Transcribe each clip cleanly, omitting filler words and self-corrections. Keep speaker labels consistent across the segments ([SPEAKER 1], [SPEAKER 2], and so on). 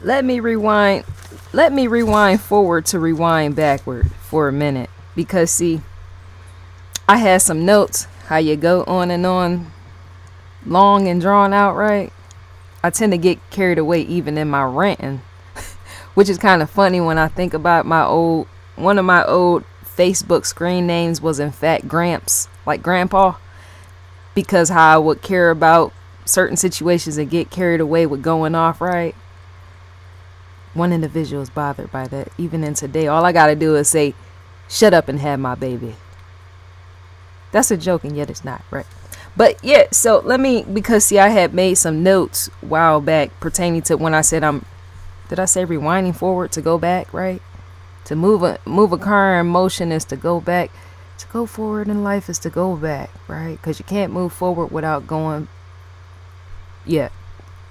[SPEAKER 1] let me rewind. Let me rewind forward to rewind backward for a minute. Because, see, I had some notes. How you go on and on, long and drawn out, right? I tend to get carried away even in my ranting. Which is kind of funny when I think about one of my old Facebook screen names was in fact Gramps, like Grandpa. Because how I would care about certain situations and get carried away with going off, right? One individual is bothered by that. Even in today, all I gotta do is say, shut up and have my baby. That's a joke, and yet it's not, right? But yeah, so because see, I had made some notes a while back pertaining to when I said did I say rewinding forward to go back, right? To move a car in motion is to go back. To go forward in life is to go back, right? Because you can't move forward without going. Yeah,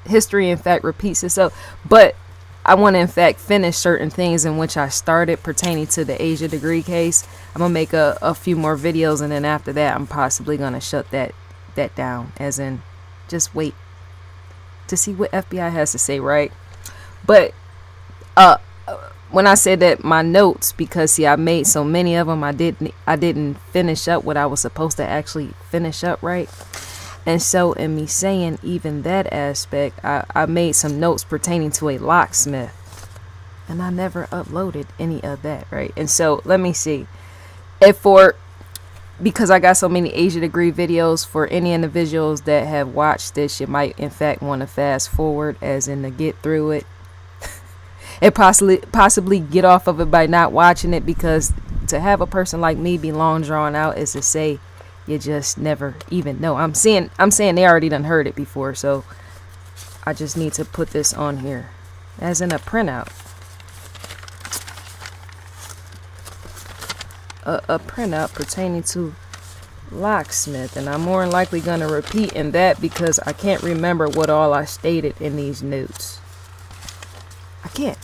[SPEAKER 1] history in fact repeats itself. But I want to in fact finish certain things in which I started pertaining to the Asia degree case. I'm gonna make a few more videos, and then after that, I'm possibly gonna shut that down. As in, just wait to see what FBI has to say, right? But when I said that my notes, because see, I made so many of them, I didn't finish up what I was supposed to actually finish up, right? And so in me saying even that aspect, I made some notes pertaining to a locksmith, and I never uploaded any of that, right? And so let me see, because I got so many Asia degree videos, for any individuals that have watched this, you might in fact want to fast forward, as in to get through it. And possibly get off of it by not watching it, because to have a person like me be long drawn out is to say you just never even know. I'm saying they already done heard it before, so I just need to put this on here as in a printout. A printout pertaining to locksmith, and I'm more than likely gonna repeat in that because I can't remember what all I stated in these notes. I can't.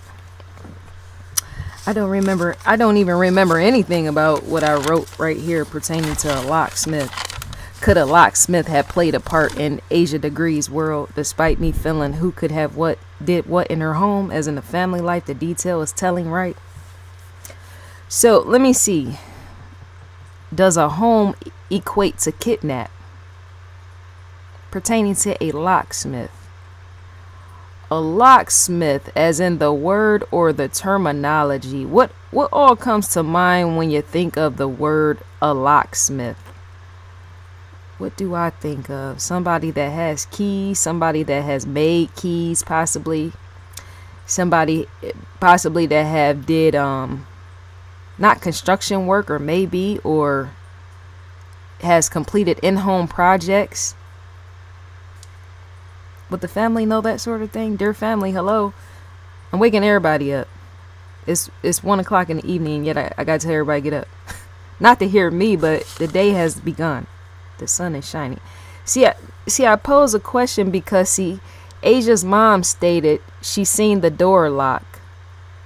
[SPEAKER 1] I don't even remember anything about what I wrote right here pertaining to a locksmith. Could a locksmith have played a part in Asia Degree's world, despite me feeling who could have did what in her home, as in the family life the detail is telling, right? So let me see. Does a home equate to kidnap? Pertaining to a locksmith. A locksmith, as in the word or the terminology, what all comes to mind when you think of the word a locksmith? What do I think of? Somebody that has keys, somebody that has made keys, possibly somebody that have did not construction work, or maybe, or has completed in-home projects. Would the family know that sort of thing? Dear family, hello. I'm waking everybody up. It's 1 o'clock in the evening, yet I gotta tell everybody get up. Not to hear me, but the day has begun. The sun is shining. See, I pose a question because, see, Asia's mom stated she seen the door locked.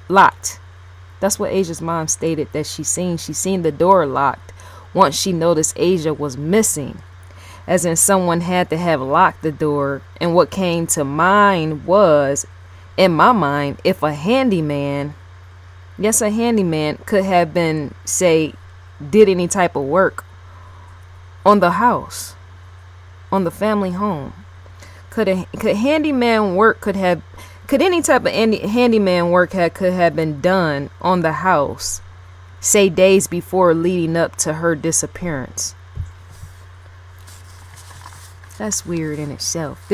[SPEAKER 1] That's what Asia's mom stated that she seen the door locked once she noticed Asia was missing. As in, someone had to have locked the door. And what came to mind was, in my mind, if a handyman could have been, say, did any type of work on the house, on the family home. Could any type of handyman work could have been done on the house, say days before leading up to her disappearance. That's weird in itself.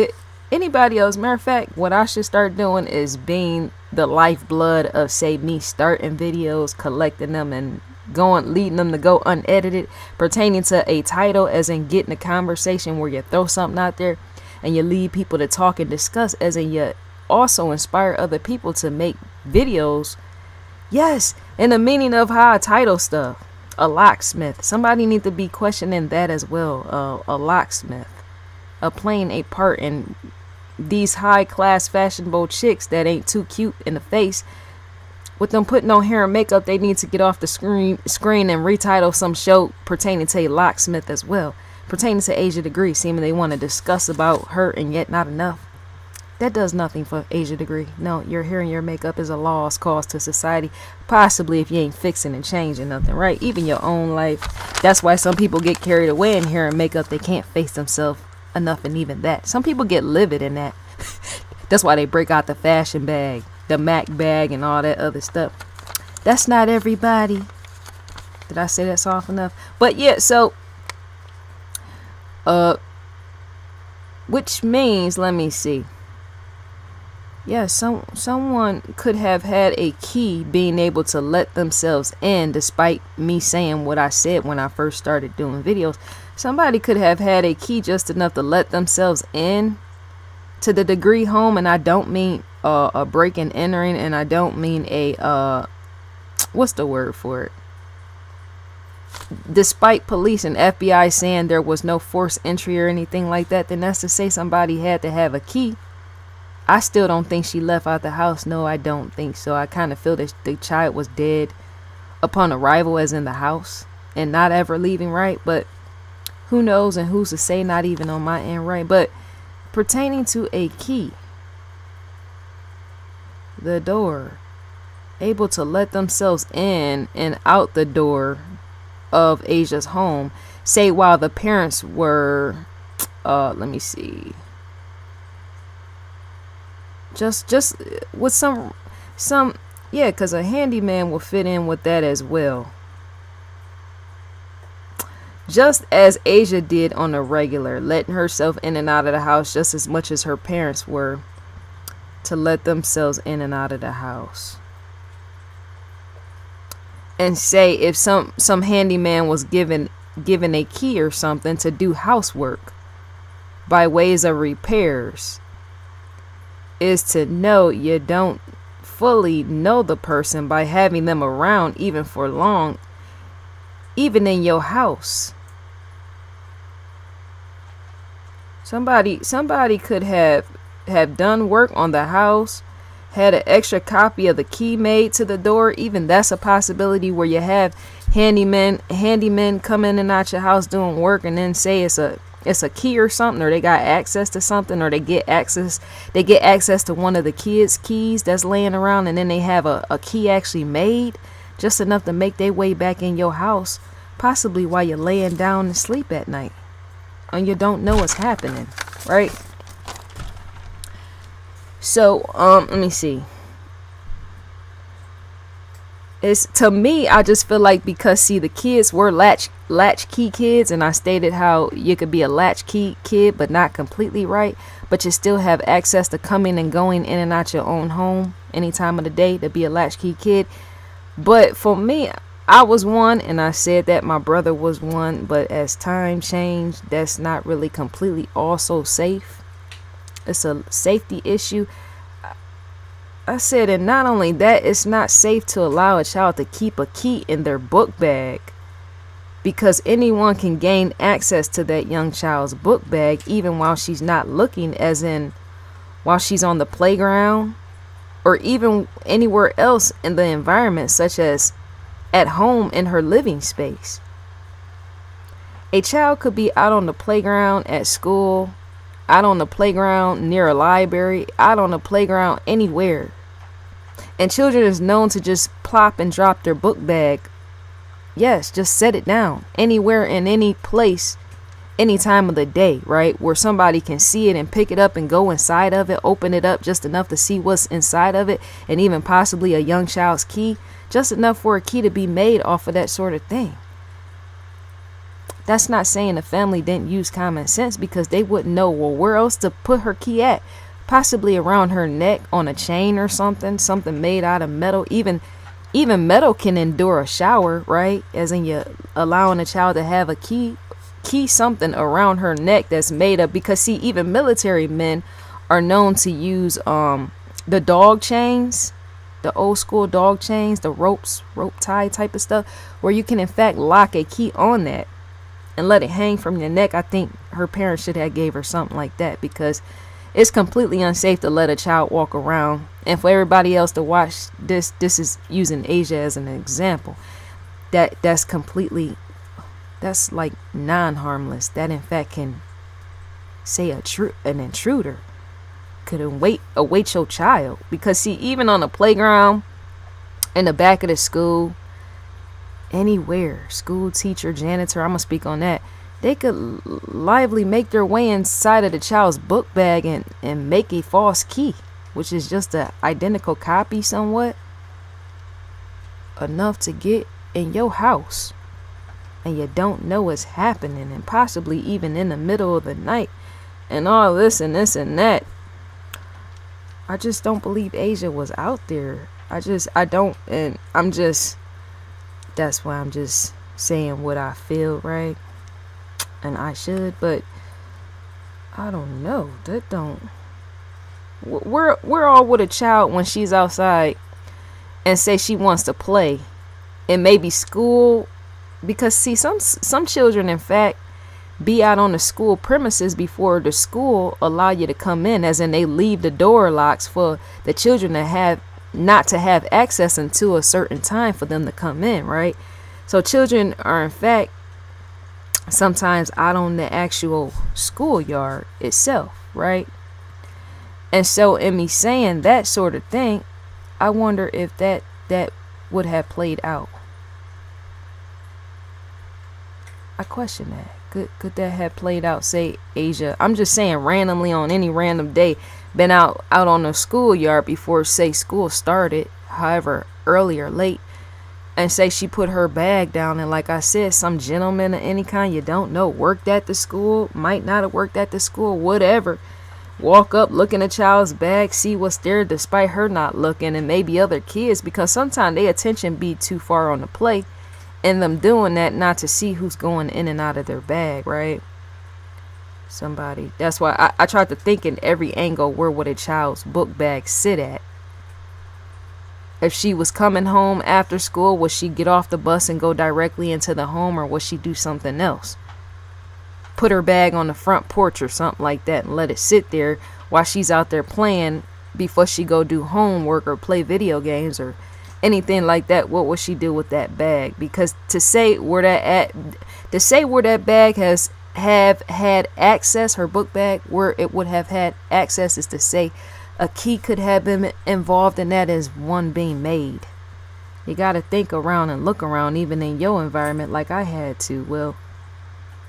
[SPEAKER 1] Anybody else? Matter of fact, what I should start doing is being the lifeblood of, say, me starting videos, collecting them, and leading them to go unedited, pertaining to a title, as in getting a conversation where you throw something out there and you lead people to talk and discuss, as in you also inspire other people to make videos. Yes, and the meaning of how I title stuff. A locksmith. Somebody need to be questioning that as well. A locksmith. Playing a part in these high class fashionable chicks that ain't too cute in the face. With them putting on hair and makeup, they need to get off the screen and retitle some show pertaining to a locksmith as well. Pertaining to Asia Degree, seeming they want to discuss about her and yet not enough. That does nothing for Asia Degree. No, your hair and your makeup is a lost cause to society. Possibly if you ain't fixing and changing nothing, right? Even your own life. That's why some people get carried away in hair and makeup. They can't face themselves enough, and even that. Some people get livid in that. That's why they break out the fashion bag, the Mac bag, and all that other stuff. That's not everybody. Did I say that soft enough? But yeah, so which means, let me see. Yeah, someone could have had a key being able to let themselves in, despite me saying what I said when I first started doing videos. Somebody could have had a key just enough to let themselves in to the degree home, and I don't mean a break and entering, and I don't mean a what's the word for it? Despite police and FBI saying there was no forced entry or anything like that, then that's to say somebody had to have a key. I still don't think she left out the house. No, I don't think so. I kind of feel that the child was dead upon arrival, as in the house, and not ever leaving, right? But who knows, and who's to say, not even on my end, right? But pertaining to a key, the door, able to let themselves in and out the door of Asia's home, say while the parents were, let me see, just with some yeah, because a handyman will fit in with that as well, just as Asia did on a regular, letting herself in and out of the house just as much as her parents were to let themselves in and out of the house. And say if some handyman was given a key or something to do housework by ways of repairs, is to know you don't fully know the person by having them around even for long, even in your house. Somebody could have done work on the house, had an extra copy of the key made to the door. Even that's a possibility, where you have handymen come in and out your house doing work, and then say it's a key or something, or they got access to something, or they get access to one of the kids' keys that's laying around, and then they have a key actually made just enough to make their way back in your house, possibly while you're laying down to sleep at night and you don't know what's happening, right? So let me see. It's, to me, I just feel like, because see, the kids were latchkey kids, and I stated how you could be a latchkey kid but not completely, right? But you still have access to coming and going in and out your own home any time of the day to be a latchkey kid. But for me, I was one, and I said that my brother was one, but as time changed, that's not really completely also safe. It's a safety issue. I said, and not only that, it's not safe to allow a child to keep a key in their book bag, because anyone can gain access to that young child's book bag even while she's not looking, as in while she's on the playground or even anywhere else in the environment, such as at home in her living space. A child could be out on the playground at school, out on the playground near a library, out on the playground anywhere. And children is known to just plop and drop their book bag. Yes, just set it down anywhere in any place, any time of the day, right? Where somebody can see it and pick it up and go inside of it, open it up just enough to see what's inside of it, and even possibly a young child's key, just enough for a key to be made off of that sort of thing. That's not saying the family didn't use common sense, because they wouldn't know, well, where else to put her key at? Possibly around her neck on a chain or something made out of metal. Even metal can endure a shower, right? As in, you allowing a child to have a key something around her neck that's made of, because see, even military men are known to use the dog chains, the old school dog chains, the rope tie type of stuff, where you can in fact lock a key on that and let it hang from your neck. I think her parents should have gave her something like that, because it's completely unsafe to let a child walk around. And for everybody else to watch this is using Asia as an example. That's like non-harmless. That in fact can say an intruder could await your child. Because see, even on the playground, in the back of the school, anywhere, school teacher, janitor, I'm gonna speak on that, they could lively make their way inside of the child's book bag and make a false key, which is just an identical copy somewhat, enough to get in your house, and you don't know what's happening, and possibly even in the middle of the night, and all this and that. I just don't believe Asia was out there. I don't, and that's why I'm just saying what I feel, right? And I should, but I don't know. That don't. We're all with a child when she's outside and say she wants to play, and maybe school, because see, some children, in fact, be out on the school premises before the school allow you to come in, as in they leave the door locks for the children to not to have access until a certain time for them to come in, right? So children are, in fact, sometimes out on the actual schoolyard itself, right? And so in me saying that sort of thing, I wonder if that would have played out. I question that. Could that have played out? Say Asia, I'm just saying randomly on any random day, been out on the schoolyard before, say, school started, however early or late, and say she put her bag down, and like I said, some gentleman of any kind you don't know worked at the school, might not have worked at the school, whatever, walk up, look in the child's bag, see what's there despite her not looking, and maybe other kids, because sometimes their attention be too far on the play, and them doing that not to see who's going in and out of their bag, right? Somebody. That's why I tried to think in every angle, where would a child's book bag sit at? If she was coming home after school, would she get off the bus and go directly into the home, or would she do something else? Put her bag on the front porch or something like that and let it sit there while she's out there playing before she go do homework or play video games or anything like that. What would she do with that bag? Because to say where that bag have had access, her book bag, where it would have had access, is to say a key could have been involved in that, as one being made. You got to think around and look around, even in your environment, like I had to. Well,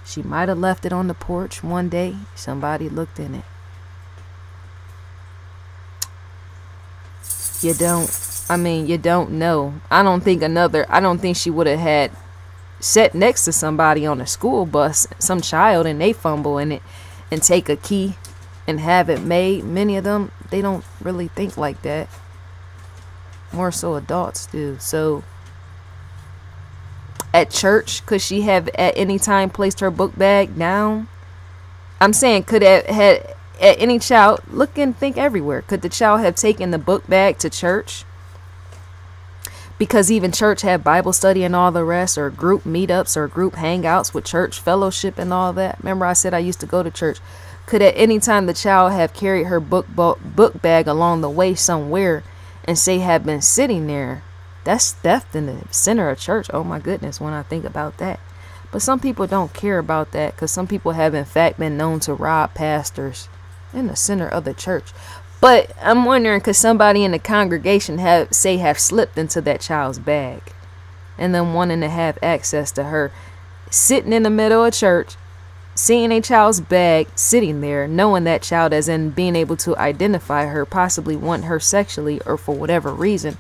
[SPEAKER 1] she might have left it on the porch one day. Somebody looked in it. You don't know. I don't think she would have had sat next to somebody on a school bus, some child, and they fumble in it and take a key and have it made. Many of them, they don't really think like that. More so adults do. So at church, could she have at any time placed her book bag down? I'm saying, could have had at any child, look and think everywhere, could the child have taken the book bag to church? Because even church had Bible study and all the rest, or group meetups or group hangouts with church fellowship and all that. Remember I said I used to go to church. Could at any time the child have carried her book bag along the way somewhere and say have been sitting there? That's theft in the center of church. Oh my goodness, when I think about that. But some people don't care about that, because some people have in fact been known to rob pastors in the center of the church. But I'm wondering, could somebody in the congregation have slipped into that child's bag, and then wanting to have access to her, sitting in the middle of church, seeing a child's bag sitting there, knowing that child, as in being able to identify her, possibly want her sexually or for whatever reason,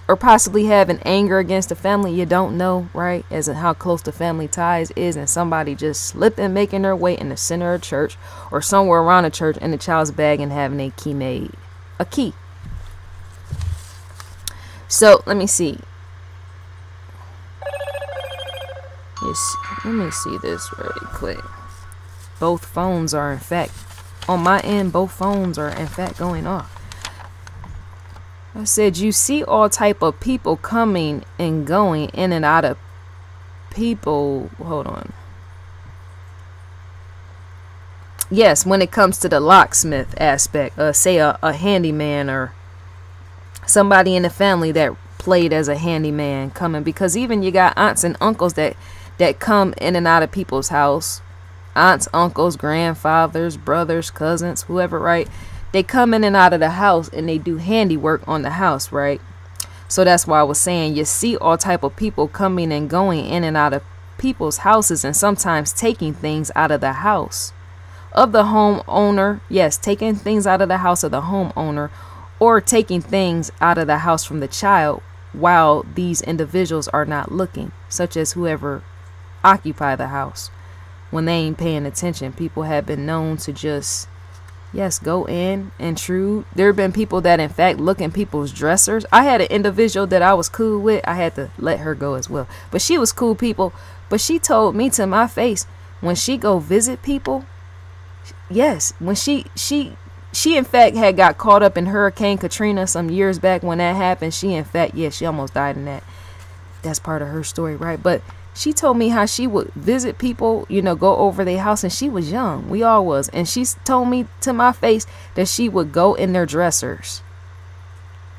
[SPEAKER 1] or possibly have an anger against the family, you don't know, right? As in how close the family ties is, and somebody just slipping, making their way in the center of church or somewhere around the church in the child's bag and having a key made. A key. So let me see. Yes, let me see this really quick. Both phones are in fact, on my end, both phones are in fact going off. I said, you see all type of people coming and going in and out of people. Hold on. Yes, when it comes to the locksmith aspect, say a handyman or somebody in the family that played as a handyman coming, because even you got aunts and uncles that come in and out of people's house. Aunts, uncles, grandfathers, brothers, cousins, whoever, right? They come in and out of the house and they do handiwork on the house, right? So that's why I was saying you see all type of people coming and going in and out of people's houses, and sometimes taking things out of the house of the homeowner. Yes, taking things out of the house of the homeowner, or taking things out of the house from the child while these individuals are not looking, such as whoever occupy the house. When they ain't paying attention, people have been known to just, yes, go in, intrude. There have been people that in fact look in people's dressers. I had an individual that I was cool with. I had to let her go as well, but she was cool people. But she told me to my face, when she go visit people, yes, when she in fact had got caught up in Hurricane Katrina some years back. When that happened, she in fact, yes, she almost died in that. That's part of her story, right? But she told me how she would visit people, go over their house, and she was young. We all was. And she told me to my face that she would go in their dressers.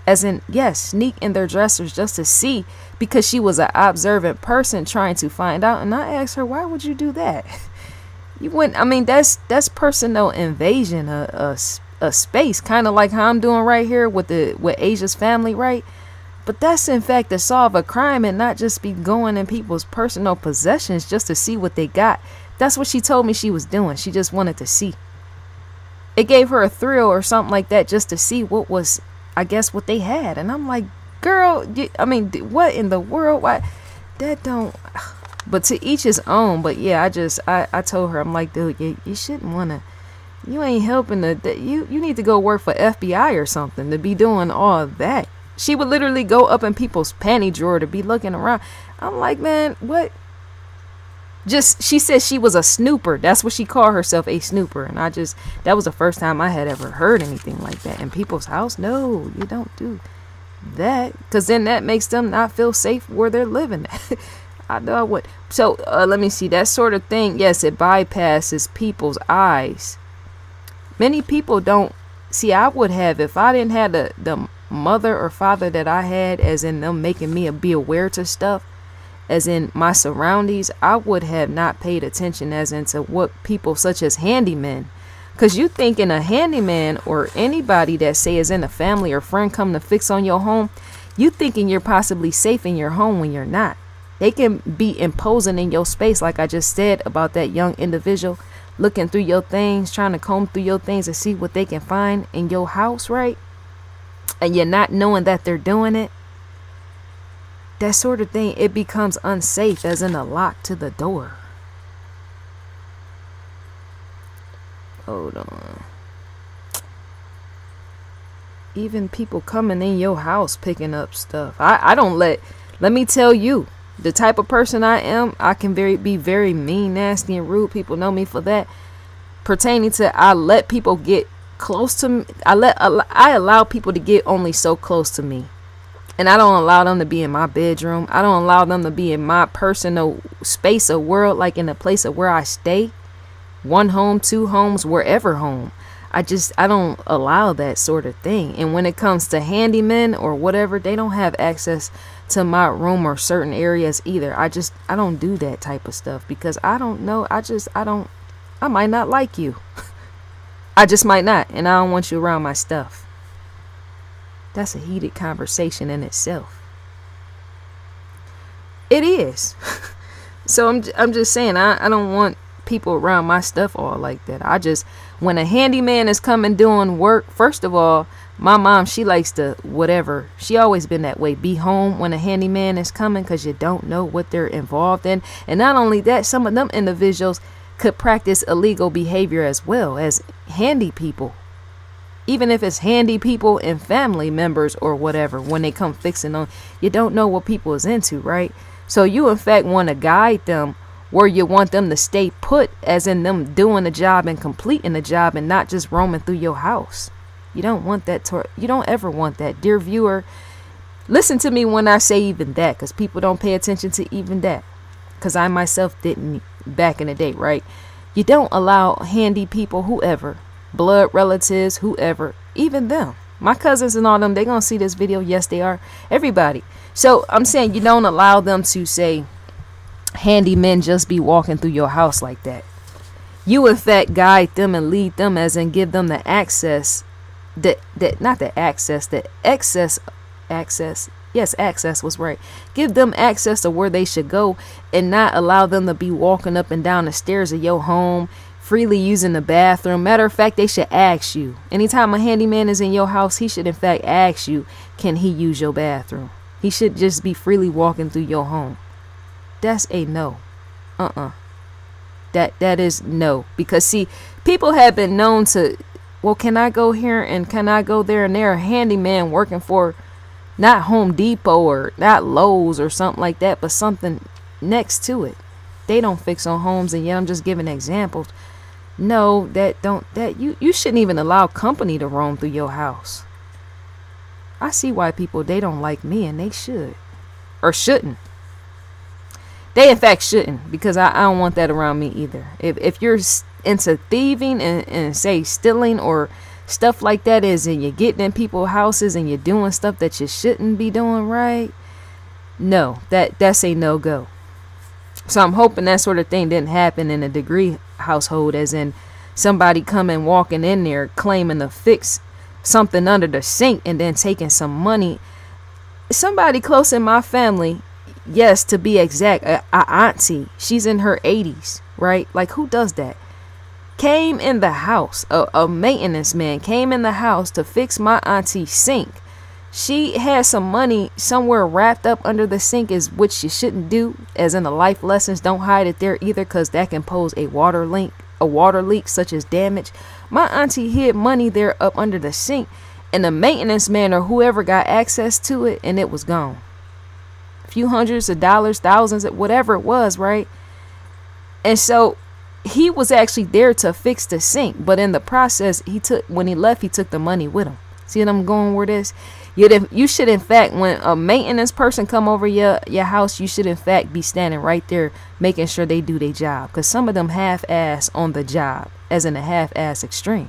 [SPEAKER 1] As in, yes, sneak in their dressers just to see, because she was an observant person trying to find out. And I asked her, why would you do that? You wouldn't, I mean, that's personal invasion, a space, kind of like how I'm doing right here with Asia's family, right? But that's in fact to solve a crime and not just be going in people's personal possessions just to see what they got. That's what she told me she was doing. She just wanted to see. It gave her a thrill or something like that, just to see what was, I guess, what they had. And I'm like, girl, what in the world? Why? That don't. But to each his own. But yeah, I told her, I'm like, dude, you shouldn't want to. You ain't helping you need to go work for FBI or something to be doing all that. She would literally go up in people's panty drawer to be looking around. I'm like, man, what? She said she was a snooper. That's what she called herself, a snooper. And that was the first time I had ever heard anything like that in people's house. No, you don't do that, because then that makes them not feel safe where they're living. I know I would. So let me see, that sort of thing. Yes, it bypasses people's eyes. Many people don't see. I would have, if I didn't have the mother or father that I had, as in them making me be aware to stuff, as in my surroundings, I would have not paid attention as into what people such as handymen. Because you thinking a handyman or anybody that say is in a family or friend come to fix on your home, you thinking you're possibly safe in your home when you're not. They can be imposing in your space, like I just said about that young individual looking through your things, trying to comb through your things to see what they can find in your house, right? And you're not knowing that they're doing it. That sort of thing, it becomes unsafe, as in a lock to the door. Hold on. Even people coming in your house picking up stuff. I don't let me tell you, the type of person I am, I can be very mean, nasty, and rude. People know me for that. Pertaining to, I let people get close to me. I allow people to get only so close to me. And I don't allow them to be in my bedroom. I don't allow them to be in my personal space or world, like in a place of where I stay. 1 home, 2 homes, wherever home. I don't allow that sort of thing. And when it comes to handymen or whatever, they don't have access to my room or certain areas either. I don't do that type of stuff, because I don't know. I might not like you. I just might not. And I don't want you around my stuff. That's a heated conversation in itself. It is. So I'm just saying, I don't want people around my stuff all like that. When a handyman is coming doing work, first of all, my mom, she likes to whatever. She always been that way. Be home when a handyman is coming, because you don't know what they're involved in. And not only that, some of them individuals could practice illegal behavior as well as handy people. Even if it's handy people and family members or whatever, when they come fixing on, you don't know what people is into, right? So you in fact want to guide them where you want them to stay put, as in them doing the job and completing the job and not just roaming through your house. You don't want that. You don't ever want that. Dear viewer, listen to me when I say even that, because people don't pay attention to even that. Because I myself didn't back in the day, right? You don't allow handy people, whoever, blood relatives, whoever, even them, my cousins and all them, they gonna see this video. Yes, they are. Everybody. So I'm saying you don't allow them to say handy men just be walking through your house like that. You in fact guide them and lead them, as in give them the access not the access, the access. Yes, access was right. Give them access to where they should go and not allow them to be walking up and down the stairs of your home, freely using the bathroom. Matter of fact, they should ask you. Anytime a handyman is in your house, he should in fact ask you, can he use your bathroom? He should just be freely walking through your home. That's a no. That is no. Because see, people have been known to, well, can I go here and can I go there? And they're a handyman working for not Home Depot or not Lowe's or something like that, but something next to it. They don't fix on homes, and yet I'm just giving examples. No, you shouldn't even allow company to roam through your house. I see why people, they don't like me, and they should. Or shouldn't. They in fact shouldn't, because I don't want that around me either. If you're into thieving and say stealing or stuff like that is, and you're getting in people's houses and you're doing stuff that you shouldn't be doing, right? No, that's a no-go. So I'm hoping that sort of thing didn't happen in a degree household, as in somebody coming walking in there claiming to fix something under the sink and then taking some money. Somebody close in my family, yes, to be exact, a auntie, she's in her 80s, right? Like, who does that? Came in the house, a maintenance man came in the house to fix my auntie's sink. She had some money somewhere wrapped up under the sink, is which you shouldn't do, as in the life lessons. Don't hide it there either, because that can pose a water leak such as damage. My auntie hid money there up under the sink, and the maintenance man or whoever got access to it, and it was gone. A few hundreds of dollars, thousands, whatever it was, right? And so he was actually there to fix the sink, but in the process, when he left, he took the money with him. See what I'm going with this? You should, in fact, when a maintenance person come over your house, you should, in fact, be standing right there making sure they do their job. Because some of them half-ass on the job, as in a half-ass extreme.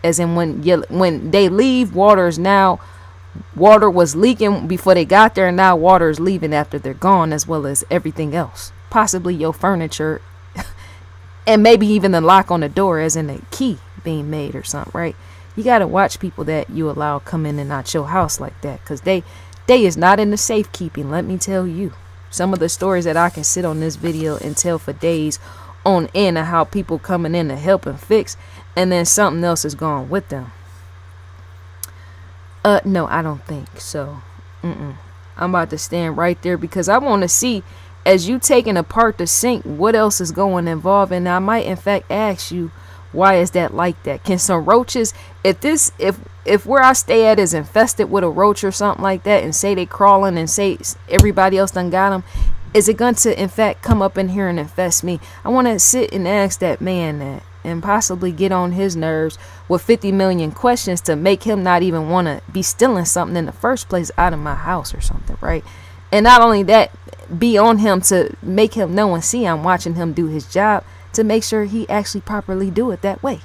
[SPEAKER 1] As in when they leave, water was leaking before they got there, and now water is leaving after they're gone, as well as everything else. Possibly your furniture, and maybe even the lock on the door, as in a key being made or something, right? You got to watch people that you allow come in and out your house like that, because they is not in the safekeeping, let me tell you. Some of the stories that I can sit on this video and tell for days on end of how people coming in to help and fix, and then something else is gone with them. No, I don't think so. I'm about to stand right there, because I want to see, as you taking apart the sink, what else is going involved. And I might in fact ask you, why is that like that? Can some roaches, if where I stay at is infested with a roach or something like that, and say they crawling and say everybody else done got them, is it going to in fact come up in here and infest me? I want to sit and ask that man that, and possibly get on his nerves with 50 million questions to make him not even want to be stealing something in the first place out of my house or something, right? And not only that, be on him to make him know and see I'm watching him do his job, to make sure he actually properly do it that way,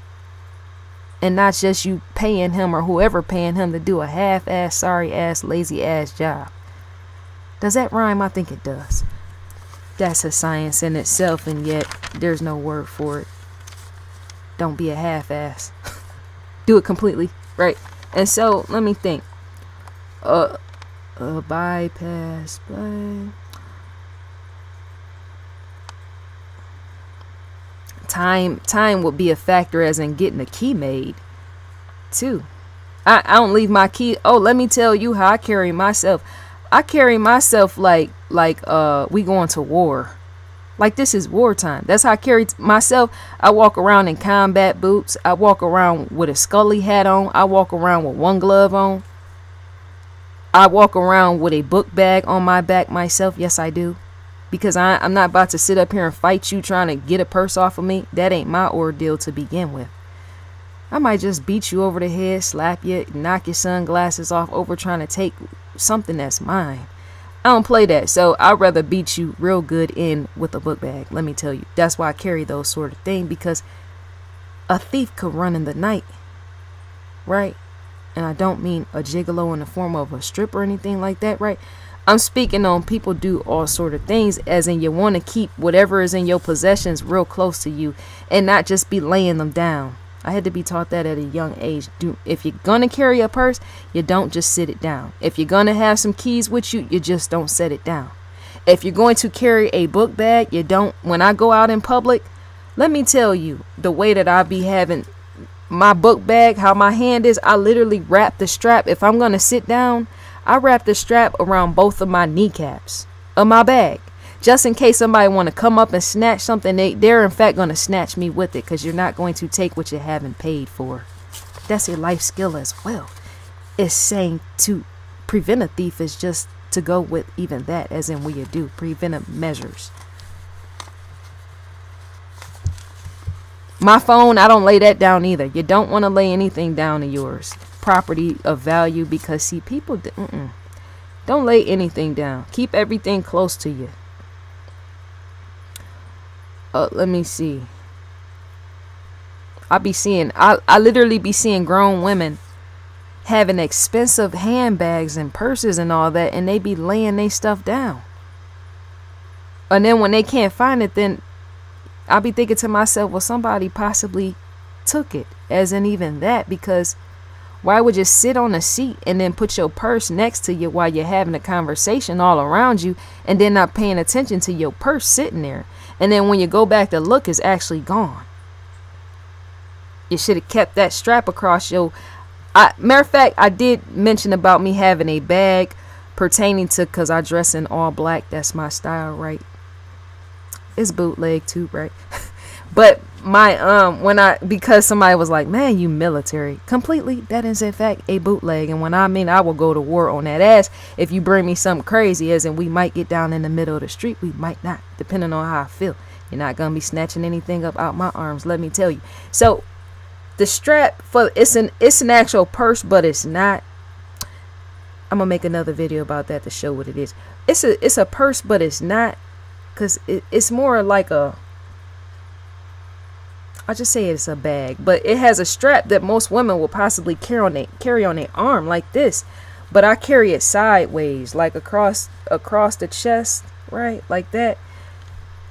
[SPEAKER 1] and not just you paying him or whoever paying him to do a half-ass, sorry-ass, lazy-ass job. Does that rhyme? I think it does. That's a science in itself, and yet there's no word for it. Don't be a half-ass. Do it completely, right? And so let me think. Bypass. Time would be a factor, as in getting a key made too. I don't leave my key. Oh, let me tell you how I carry myself. I carry myself like we going to war. Like this is wartime. That's how I carry myself. I walk around in combat boots. I walk around with a Scully hat on. I walk around with one glove on. I walk around with a book bag on my back myself. Yes, I do. Because I'm not about to sit up here and fight you trying to get a purse off of me. That ain't my ordeal to begin with. I might just beat you over the head, slap you, knock your sunglasses off over trying to take something that's mine. I don't play that. So I'd rather beat you real good in with a book bag. Let me tell you. That's why I carry those sort of things. Because a thief could run in the night. Right? And I don't mean a gigolo in the form of a strip or anything like that, right? I'm speaking on people do all sort of things, as in you want to keep whatever is in your possessions real close to you and not just be laying them down. I had to be taught that at a young age. If you're going to carry a purse, you don't just sit it down. If you're going to have some keys with you, you just don't set it down. If you're going to carry a book bag, you don't. When I go out in public, let me tell you, the way that I be having my book bag, how my hand is, I literally wrap the strap. If I'm going to sit down, I wrap the strap around both of my kneecaps of my bag. Just in case somebody want to come up and snatch something, they're in fact going to snatch me with it, because you're not going to take what you haven't paid for. That's a life skill as well. It's saying to prevent a thief is just to go with even that, as in what you do, preventive measures. My phone, I don't lay that down either. You don't want to lay anything down of yours. Property of value, because see, people don't lay anything down. Keep everything close to you. Let me see. I literally be seeing grown women having expensive handbags and purses and all that, and they be laying their stuff down. And then when they can't find it, then I'll be thinking to myself, well, somebody possibly took it, as in even that, because why would you sit on a seat and then put your purse next to you while you're having a conversation all around you, and then not paying attention to your purse sitting there? And then when you go back to look, it's actually gone. You should have kept that strap across your... matter of fact, I did mention about me having a bag pertaining to, because I dress in all black. That's my style, right? It's bootleg too, right? But my because somebody was like, man, you military. Completely, that is in fact a bootleg. And when I mean I will go to war on that ass if you bring me something crazy, as in we might get down in the middle of the street, we might not, depending on how I feel. You're not gonna be snatching anything up out my arms, let me tell you. So the strap for it's an actual purse, but it's not. I'm gonna make another video about that to show what it is. It's a purse, but it's not, because it's more like a... I'll just say it's a bag, but it has a strap that most women will possibly carry on their arm like this, but I carry it sideways, like across the chest, right, like that,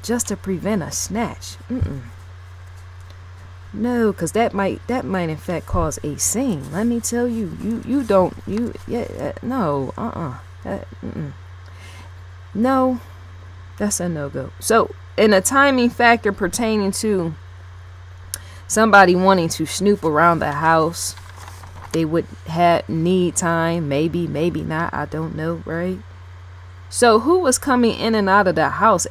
[SPEAKER 1] just to prevent a snatch. No, because that might in fact cause a scene. Let me tell you, no, that's a no-go. So in a timing factor pertaining to somebody wanting to snoop around the house, they would need time, maybe not, I don't know, right? So who was coming in and out of the house?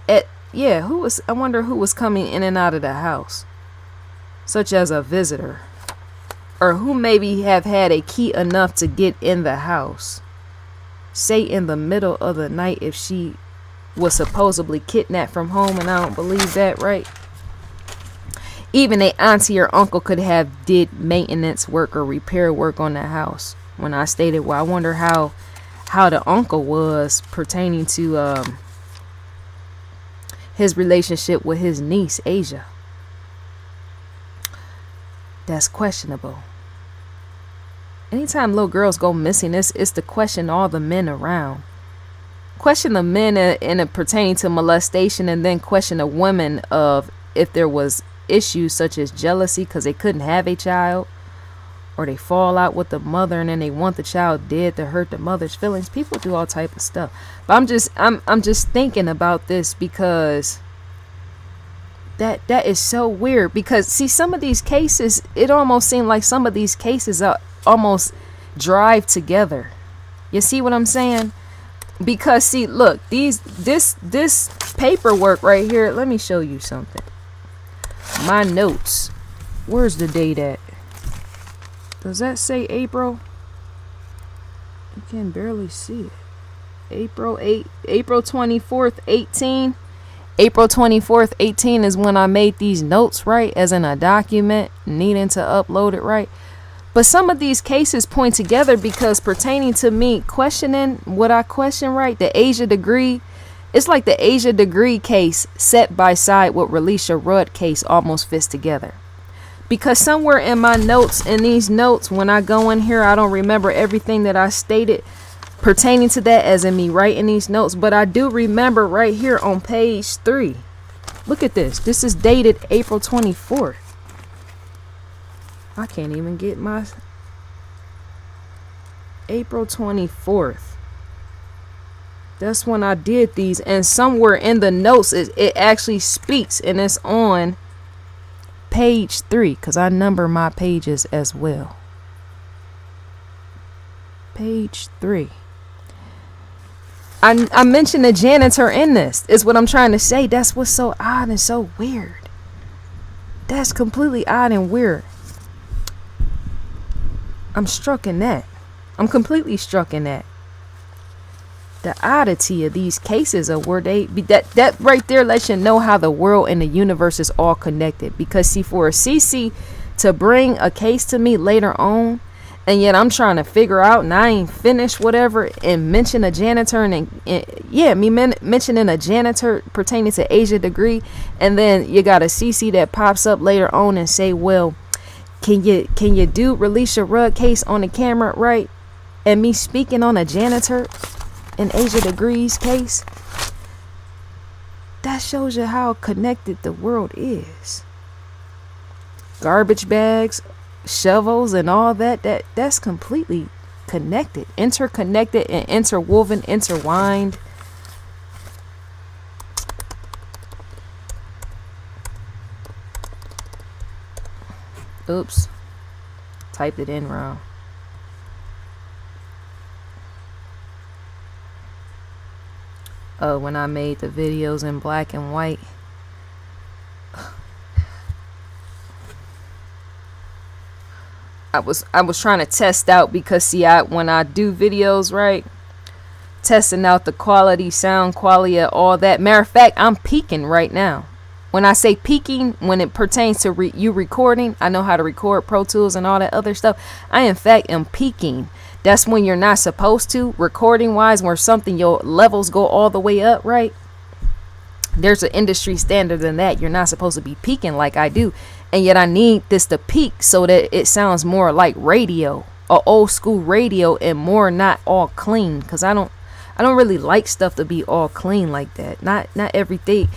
[SPEAKER 1] I wonder who was coming in and out of the house, such as a visitor, or who maybe have had a key enough to get in the house, say in the middle of the night, if she was supposedly kidnapped from home, and I don't believe that, right? Even a auntie or uncle could have did maintenance work or repair work on the house. When I stated, well, I wonder how the uncle was pertaining to his relationship with his niece, Asia. That's questionable. Anytime little girls go missing, it's to question all the men around. Question the men in pertaining to molestation, and then question the women of if there was issues such as jealousy because they couldn't have a child, or they fall out with the mother and then they want the child dead to hurt the mother's feelings. People do all type of stuff, but I'm just thinking about this because that is so weird. Because see, some of these cases, it almost seems like some of these cases are almost drive together. You see what I'm saying? Because see, look, this paperwork right here, let me show you something. My notes, where's the date at? Does that say April? You can barely see it. April 24th, 18. April 24th, 18 is when I made these notes, right? As in a document, needing to upload it, right? But some of these cases point together because pertaining to me questioning what I question, right? The Asia degree. It's like the Asia degree case set by side with Relisha Rudd case almost fits together. Because somewhere in my notes, in these notes, when I go in here, I don't remember everything that I stated pertaining to that as in me writing these notes. But I do remember right here on page 3. Look at this. This is dated April 24th. I can't even get my April 24th. That's when I did these. And somewhere in the notes, it actually speaks. And it's on page 3. Because I number my pages as well. Page 3. I mentioned the janitor in this. Is what I'm trying to say. That's what's so odd and so weird. That's completely odd and weird. I'm struck in that. I'm completely struck in that. The oddity of these cases of where they be, that right there lets you know how the world and the universe is all connected. Because see, for a CC to bring a case to me later on, and yet I'm trying to figure out, and I ain't finished whatever, and mention a janitor, mentioning a janitor pertaining to Asia degree, and then you got a CC that pops up later on and say, well, can you release your rug case on the camera, right? And me speaking on a janitor in Asia degrees case, that shows you how connected the world is. Garbage bags, shovels, and all that's completely connected, interconnected, and interwoven, intertwined. Oops, typed it in wrong. When I made the videos in black and white, I was trying to test out, because see, when I do videos, right, testing out the quality, sound quality, all that. Matter of fact, I'm peaking right now. When I say peaking, when it pertains to you recording, I know how to record Pro Tools and all that other stuff. I, in fact, am peaking. That's when you're not supposed to, recording wise, where something, your levels go all the way up, right? There's an industry standard in that. You're not supposed to be peaking like I do. And yet I need this to peak so that it sounds more like radio, or old school radio, and more not all clean. Because I don't really like stuff to be all clean like that. Not everything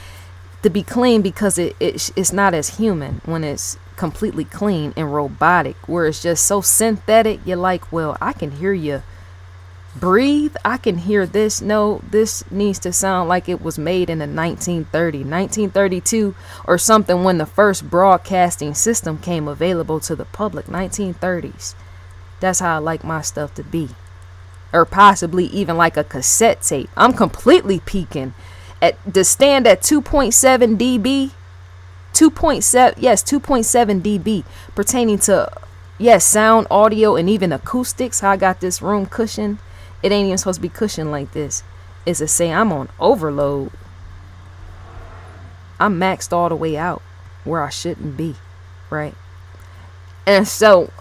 [SPEAKER 1] to be clean, because it's not as human when it's completely clean and robotic, where it's just so synthetic. You're like, well, I can hear you breathe. I can hear this. No, this needs to sound like it was made in the 1932 or something, when the first broadcasting system came available to the public, 1930s. That's how I like my stuff to be. Or possibly even like a cassette tape. I'm completely peaking at the stand at 2.7 dB. 2.7 dB pertaining to sound, audio, and even acoustics. How I got this room cushioned. It ain't even supposed to be cushioned like this. It's to say I'm on overload. I'm maxed all the way out where I shouldn't be, right? And so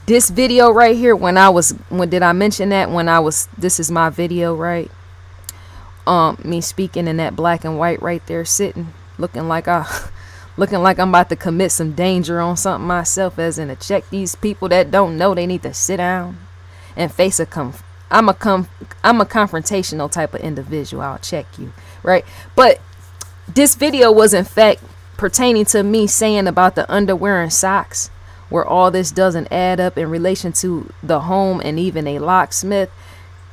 [SPEAKER 1] this video right here, when did I mention that? This is my video, right? Me speaking in that black and white right there, sitting, looking like I'm about to commit some danger on something myself, as in to check these people that don't know they need to sit down and face I'm a confrontational type of individual. I'll check you, right? But this video was in fact pertaining to me saying about the underwear and socks, where all this doesn't add up in relation to the home and even a locksmith.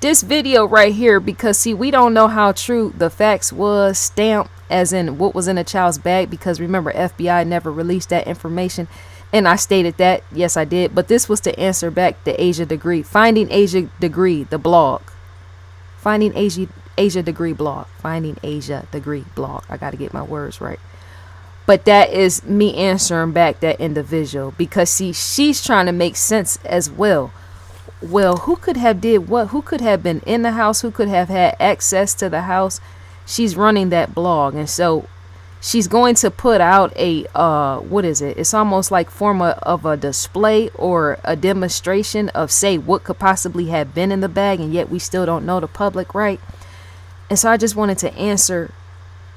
[SPEAKER 1] This video right here, because see, we don't know how true the facts was, stamped as in what was in a child's bag, because remember, FBI never released that information. And I stated that, yes, I did. But this was to answer back the Asia degree. Finding Asia degree, the blog. Finding Asia degree blog. Finding Asia degree blog. I got to get my words right. But that is me answering back that individual. Because see, she's trying to make sense as well. Well, who could have did what? Who could have been in the house? Who could have had access to the house? She's running that blog. And so she's going to put out a, what is it? It's almost like form of a display or a demonstration of, say, what could possibly have been in the bag. And yet we still don't know, the public, right? And so I just wanted to answer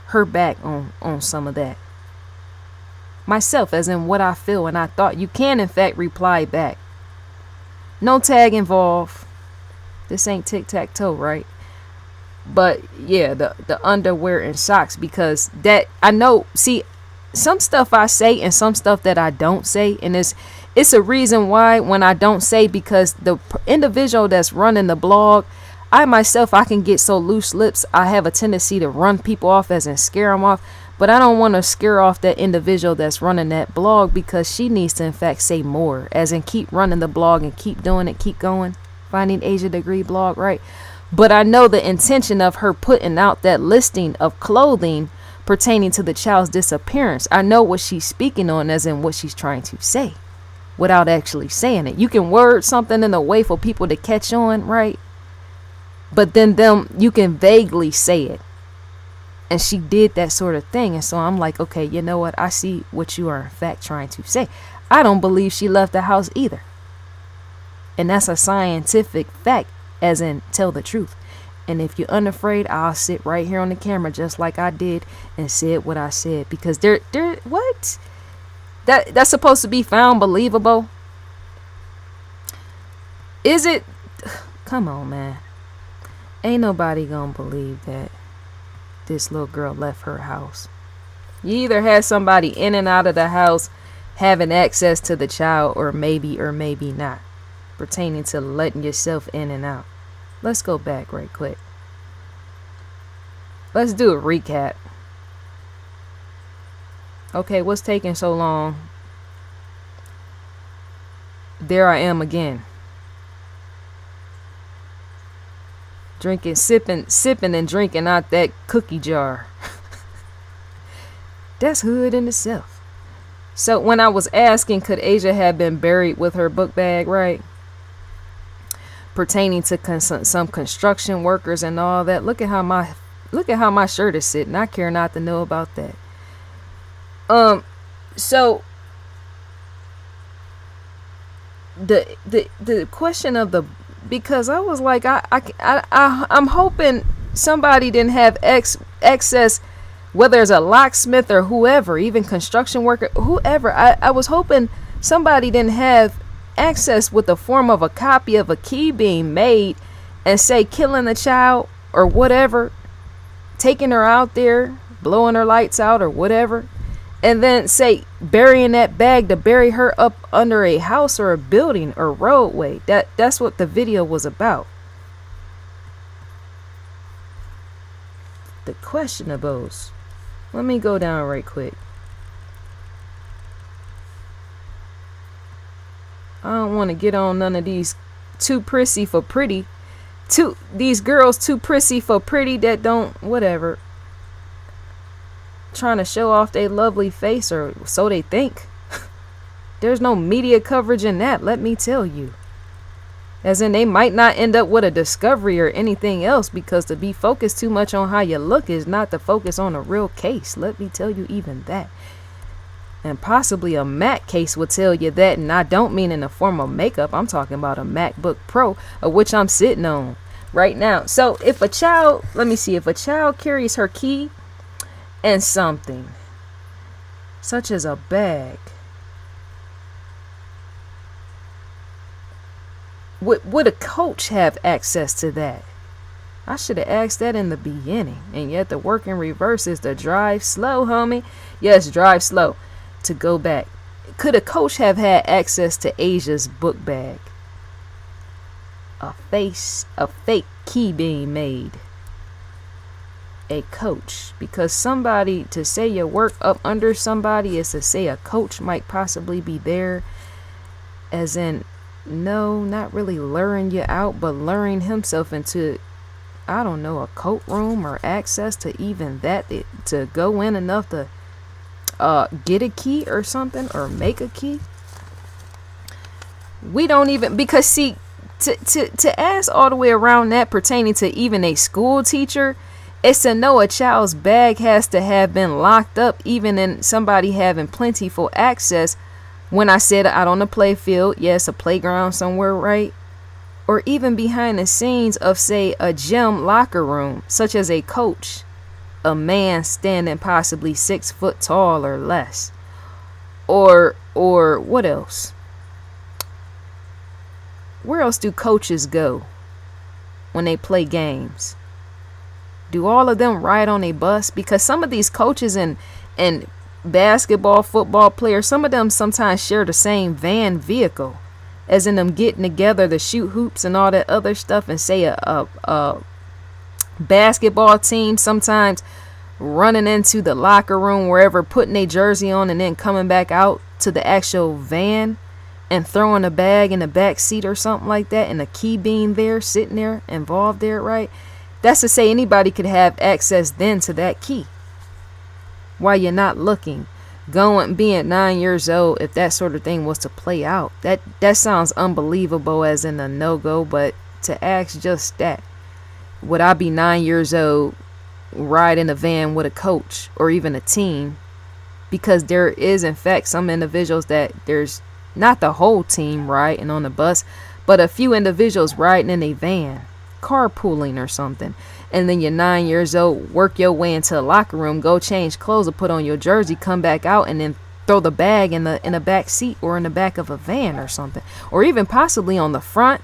[SPEAKER 1] her back on some of that. Myself, as in what I feel and I thought. You can, in fact, reply back. No tag involved. This ain't tic-tac-toe, right? But yeah, the underwear and socks, because that I know. See, some stuff I say and some stuff that I don't say, and it's a reason why when I don't say, because the individual that's running the blog, I myself, I can get so loose lips. I have a tendency to run people off as in scare them off. But I don't want to scare off that individual that's running that blog, because she needs to in fact say more, as in keep running the blog and keep doing it, keep going. Finding Asia Degree blog, right? But I know the intention of her putting out that listing of clothing pertaining to the child's disappearance. I know what she's speaking on, as in what she's trying to say, without actually saying it. You can word something in a way for people to catch on, right? But then you can vaguely say it. And she did that sort of thing. And so I'm like, okay, you know what? I see what you are in fact trying to say. I don't believe she left the house either. And that's a scientific fact, as in tell the truth. And if you're unafraid, I'll sit right here on the camera just like I did and said what I said. Because they're what? That's supposed to be found believable? Is it? Come on, man. Ain't nobody gonna believe that this little girl left her house. You either had somebody in and out of the house having access to the child, or maybe not, pertaining to letting yourself in and out. Let's go back right quick. Let's do a recap. Okay, what's taking so long? There I am again. Drinking, sipping and drinking out that cookie jar. That's hood in itself. So when I was asking, could Asia have been buried with her book bag, right? Pertaining to some construction workers and all that. Look at how my shirt is sitting. I care not to know about that. So the question of the, because I was like, I'm hoping somebody didn't have access, whether it's a locksmith or whoever, even construction worker, whoever. I was hoping somebody didn't have access with the form of a copy of a key being made, and say killing the child or whatever, taking her out there, blowing her lights out or whatever, and then say burying that bag to bury her up under a house or a building or roadway. That's what the video was about. The questionables. Let me go down right quick. I don't want to get on none of these too prissy for pretty. These girls too prissy for pretty that don't, whatever. Trying to show off their lovely face, or so they think. There's no media coverage in that, let me tell you. As in, they might not end up with a discovery or anything else, because to be focused too much on how you look is not to focus on a real case. Let me tell you even that. And possibly a Mac case will tell you that, and I don't mean in the form of makeup. I'm talking about a MacBook Pro, of which I'm sitting on right now. So if a child, let me see, if a child carries her key and something, such as a bag, would a coach have access to that? I should have asked that in the beginning. And yet the work in reverse is to drive slow, homie. Yes, drive slow. To go back, could a coach have had access to Asia's book bag? A fake key being made. A coach, because somebody, to say you work up under somebody is to say a coach might possibly be there, as in, no, not really luring you out, but luring himself into, I don't know, a coat room, or access to even that, to go in enough to get a key or something, or make a key. We don't even, because see, to ask all the way around that pertaining to even a school teacher, it's to know a child's bag has to have been locked up, even in somebody having plentiful access. When I said out on the play field, yes, a playground somewhere, right? Or even behind the scenes of, say, a gym locker room, such as a coach, a man standing possibly 6 foot tall or less. Or what else? Where else do coaches go when they play games? Do all of them ride on a bus? Because some of these coaches and basketball, football players, some of them sometimes share the same van vehicle, as in them getting together to shoot hoops and all that other stuff. And say a basketball team sometimes running into the locker room, wherever, putting a jersey on and then coming back out to the actual van and throwing a bag in the back seat or something like that, and a key being there, sitting there, involved there, right? That's to say anybody could have access then to that key while you're not looking. Being 9 years old, if that sort of thing was to play out, that sounds unbelievable as in a no-go. But to ask just that, would I be 9 years old, ride in a van with a coach or even a team? Because there is in fact some individuals that there's not the whole team riding on the bus, but a few individuals riding in a van, carpooling or something. And then you're 9 years old, work your way into the locker room, go change clothes or put on your jersey, come back out, and then throw the bag in the back seat or in the back of a van or something, or even possibly on the front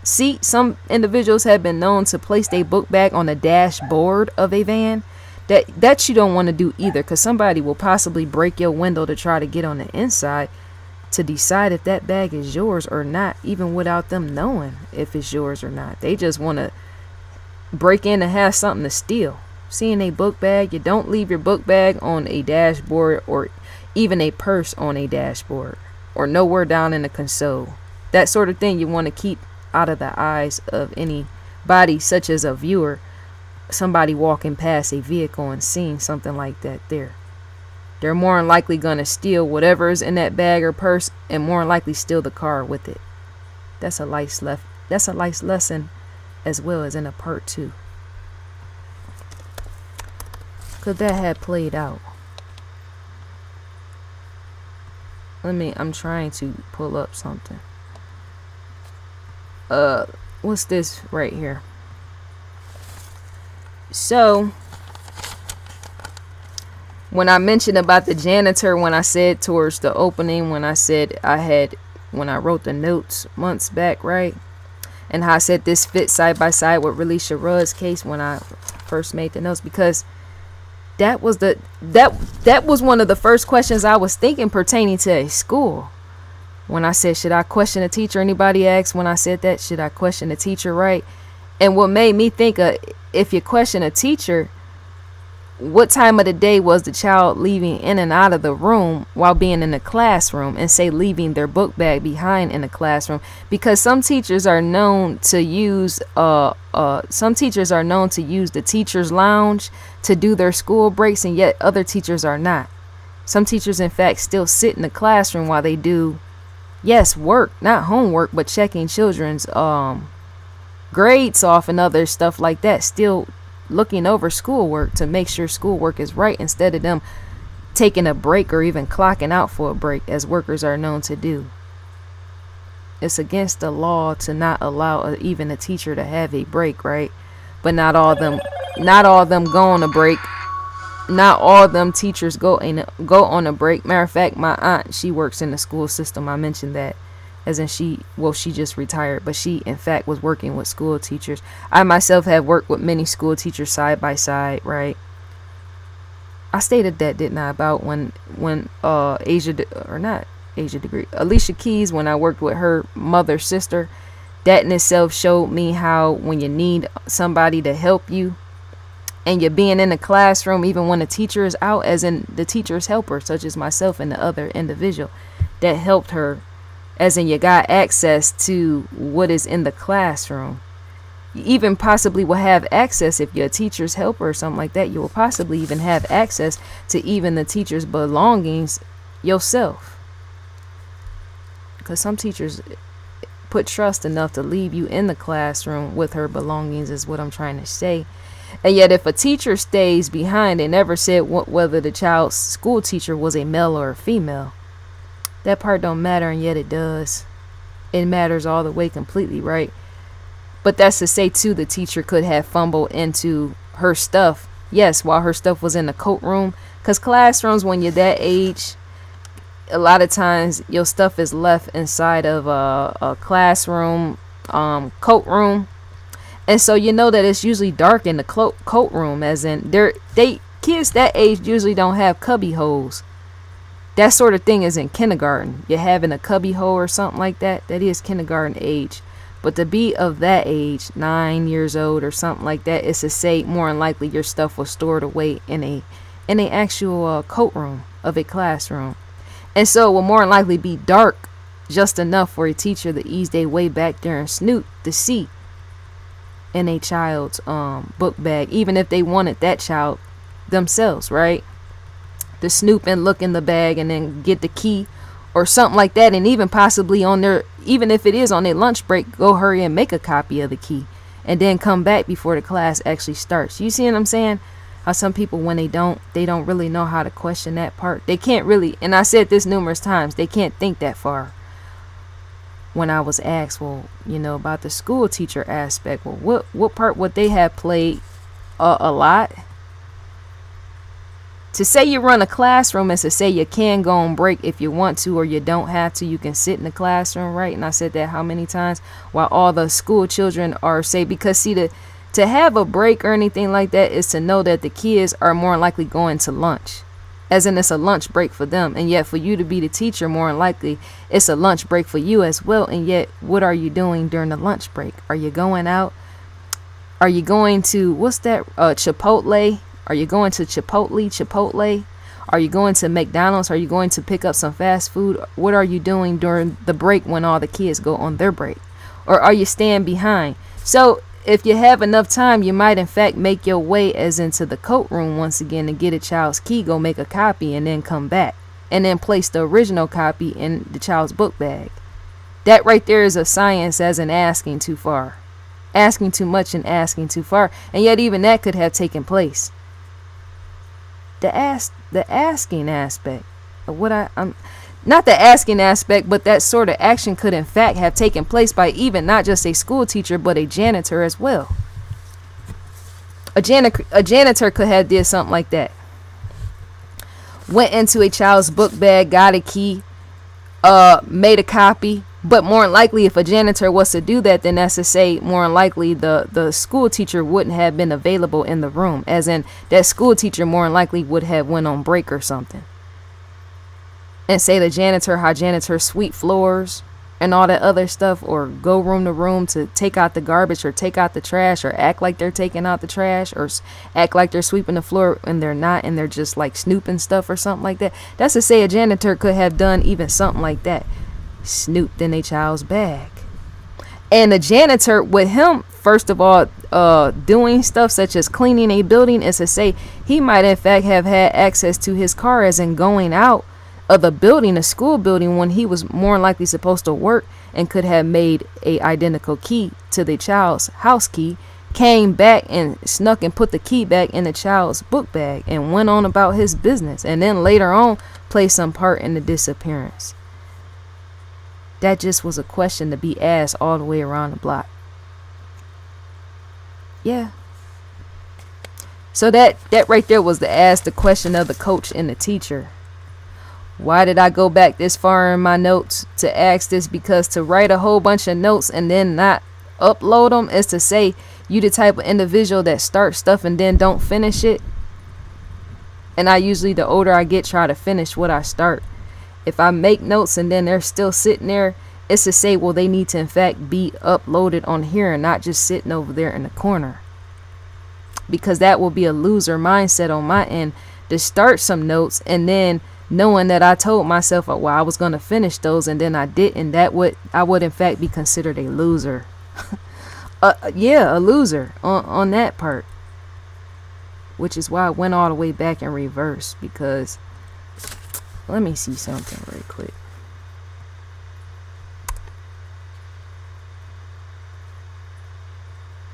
[SPEAKER 1] seat. Some individuals have been known to place their book bag on the dashboard of a van. That you don't want to do either, because somebody will possibly break your window to try to get on the inside to decide if that bag is yours or not, even without them knowing if it's yours or not. They just want to break in and have something to steal. Seeing a book bag, you don't leave your book bag on a dashboard or even a purse on a dashboard or nowhere down in the console. That sort of thing you want to keep out of the eyes of anybody, such as a viewer, somebody walking past a vehicle and seeing something like that there. They're more than likely going to steal whatever is in that bag or purse, and more than likely steal the car with it. That's a life lesson as well as in a part 2. Could that have played out? I'm trying to pull up something. What's this right here? So, when I mentioned about the janitor, when I said towards the opening, when I wrote the notes months back, right? And how I said this fits side by side with Relisha Rudd's case when I first made the notes, because that was one of the first questions I was thinking pertaining to a school. When I said, should I question a teacher? Anybody asked when I said that, should I question a teacher, right? And what made me think if you question a teacher, what time of the day was the child leaving in and out of the room while being in the classroom, and say leaving their book bag behind in the classroom? Because some teachers are known to use the teacher's lounge to do their school breaks, and yet other teachers are not. Some teachers in fact still sit in the classroom while they do, yes, work, not homework, but checking children's grades off and other stuff like that, still looking over schoolwork to make sure schoolwork is right, instead of them taking a break or even clocking out for a break, as workers are known to do. It's against the law to not allow even a teacher to have a break, right? But not all of them go on a break. Not all of them teachers go on a break. Matter of fact, my aunt, she works in the school system. I mentioned that, as in she just retired, but she in fact was working with school teachers. I myself have worked with many school teachers side by side, right? I stated that, didn't I, about when Alicia Keys, when I worked with her mother's sister, that in itself showed me how when you need somebody to help you and you're being in the classroom, even when the teacher is out, as in the teacher's helper, such as myself and the other individual that helped her, as in you got access to what is in the classroom. You even possibly will have access, if you're a teacher's helper or something like that, you will possibly even have access to even the teacher's belongings yourself. Because some teachers put trust enough to leave you in the classroom with her belongings, is what I'm trying to say. And yet if a teacher stays behind, they never said whether the child's school teacher was a male or a female. That part don't matter, and yet it does. It matters all the way completely, right? But that's to say too, the teacher could have fumbled into her stuff, yes, while her stuff was in the coat room. Because classrooms, when you're that age, a lot of times your stuff is left inside of a classroom coat room. And so you know that it's usually dark in the coat room, as in kids that age usually don't have cubby holes. That sort of thing is in kindergarten. You're having a cubby hole or something like that. That is kindergarten age. But to be of that age, 9 years old or something like that, is to say more than likely your stuff was stored away in a actual coat room of a classroom. And so it will more than likely be dark just enough for a teacher to ease their way back there and snoop to see in a child's book bag, even if they wanted that child themselves, right? To snoop and look in the bag and then get the key or something like that. And even possibly even if it is on their lunch break, go hurry and make a copy of the key and then come back before the class actually starts. You see what I'm saying? How some people, when they don't really know how to question that part. They can't really, and I said this numerous times, they can't think that far. When I was asked, well, about the school teacher aspect, well, what part would they have played a lot? To say you run a classroom is to say you can go on break if you want to, or you don't have to. You can sit in the classroom, right? And I said that how many times? While all the school children are because see, to have a break or anything like that is to know that the kids are more likely going to lunch, as in it's a lunch break for them. And yet for you to be the teacher, more than likely it's a lunch break for you as well. And yet what are you doing during the lunch break? Are you going out? Are you going to, what's that, Chipotle? Are you going to Chipotle? Are you going to McDonald's? Are you going to pick up some fast food? What are you doing during the break when all the kids go on their break? Or are you staying behind? So if you have enough time, you might in fact make your way as into the coat room once again to get a child's key, go make a copy, and then come back. And then place the original copy in the child's book bag. That right there is a science as in asking too far. Asking too much and asking too far. And yet even that could have taken place. The asking aspect of what I'm not the asking aspect, but that sort of action could in fact have taken place by even not just a school teacher, but a janitor as well. A janitor could have did something like that. Went into a child's book bag, got a key, made a copy. But more than likely, if a janitor was to do that, then that's to say more than likely the school teacher wouldn't have been available in the room. As in that school teacher more than likely would have went on break or something. And say the janitor sweep floors and all that other stuff, or go room to room to take out the garbage or take out the trash, or act like they're taking out the trash, or act like they're sweeping the floor and they're not, and they're just like snooping stuff or something like that. That's to say a janitor could have done even something like that. Snooped in a child's bag. And the janitor with him, first of all, doing stuff such as cleaning a building, is to say he might in fact have had access to his car, as in going out of the building, a school building, when he was more likely supposed to work, and could have made a identical key to the child's house key, came back and snuck and put the key back in the child's book bag and went on about his business, and then later on played some part in the disappearance. That just was a question to be asked all the way around the block. Yeah. So that right there was to ask the question of the coach and the teacher. Why did I go back this far in my notes to ask this? Because to write a whole bunch of notes and then not upload them is to say you the type of individual that starts stuff and then don't finish it. And I usually, the older I get, try to finish what I start. If I make notes and then they're still sitting there, it's to say, well, they need to in fact be uploaded on here and not just sitting over there in the corner. Because that will be a loser mindset on my end, to start some notes and then knowing that I told myself, well, I was going to finish those and then I didn't. I would in fact be considered a loser. A loser on that part. Which is why I went all the way back in reverse, because let me see something right quick.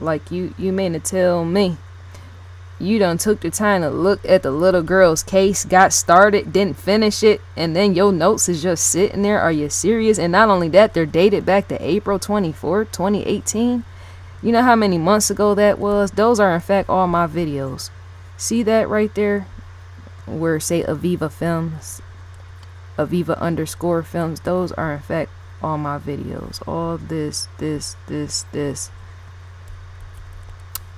[SPEAKER 1] Like you mean to tell me you done took the time to look at the little girl's case, got started, didn't finish it, and then your notes is just sitting there? Are you serious? And not only that, they're dated back to April 24th, 2018. You know how many months ago that was? Those are in fact all my videos. See that right there? Where say Aviva Films, Aviva_films. Those are in fact all my videos. All this.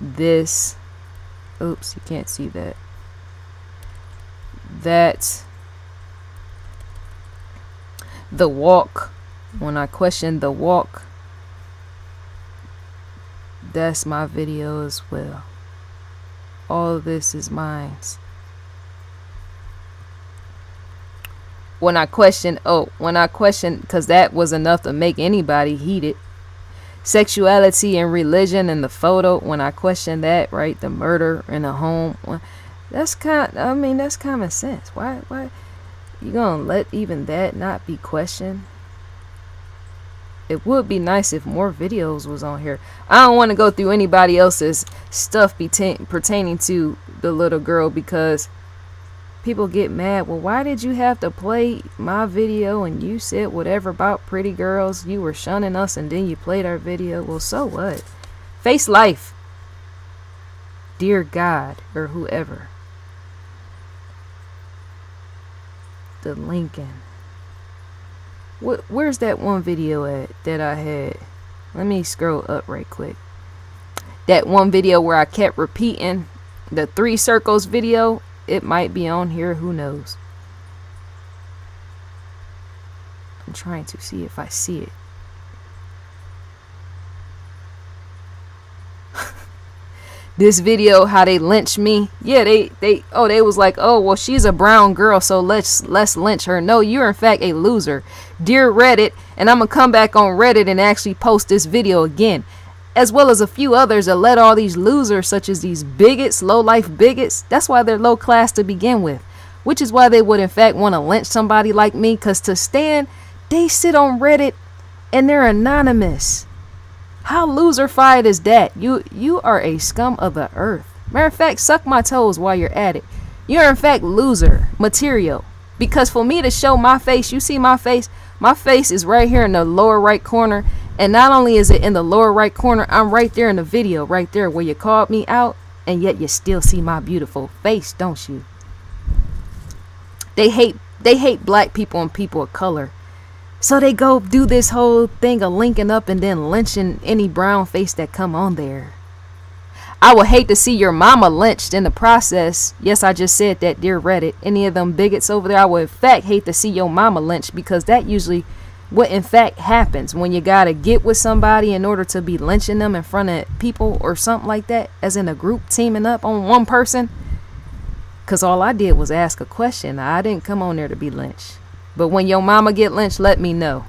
[SPEAKER 1] this, oops, you can't see that, that the walk, when I question the walk, that's my video as well. All of this is mine. When I question, because that was enough to make anybody heated. Sexuality and religion and the photo, when I question that, right? The murder in the home, that's common sense. Why you gonna let even that not be questioned? It would be nice if more videos was on here. I don't want to go through anybody else's stuff pertaining to the little girl, because people get mad. Well, why did you have to play my video and you said whatever about pretty girls? You were shunning us and then you played our video. Well, so what? Face life. Dear God, or whoever. The Lincoln. Where's that one video at that I had? Let me scroll up right quick. That one video where I kept repeating the 3 circles video. It might be on here, who knows. I'm trying to see if I see it. This video, how they lynched me. Yeah, they was like, oh, well, she's a brown girl, so let's lynch her. No, you're in fact a loser. Dear Reddit, and I'm gonna come back on Reddit and actually post this video again, as well as a few others that let all these losers, such as these bigots, low-life bigots, that's why they're low class to begin with, which is why they would in fact want to lynch somebody like me, because to stand, they sit on Reddit and they're anonymous. How loser-fied is that? You are a scum of the earth. Matter of fact, suck my toes while you're at it. You're in fact loser material, because for me to show my face, you see my face is right here in the lower right corner. And not only is it in the lower right corner, I'm right there in the video, right there where you called me out, and yet you still see my beautiful face, don't you? They hate black people and people of color. So they go do this whole thing of linking up and then lynching any brown face that come on there. I would hate to see your mama lynched in the process. Yes, I just said that, dear Reddit. Any of them bigots over there, I would in fact hate to see your mama lynched, because that usually what in fact happens when you gotta get with somebody in order to be lynching them in front of people or something like that, as in a group teaming up on one person. Because all I did was ask a question. I didn't come on there to be lynched. But when your mama get lynched, let me know.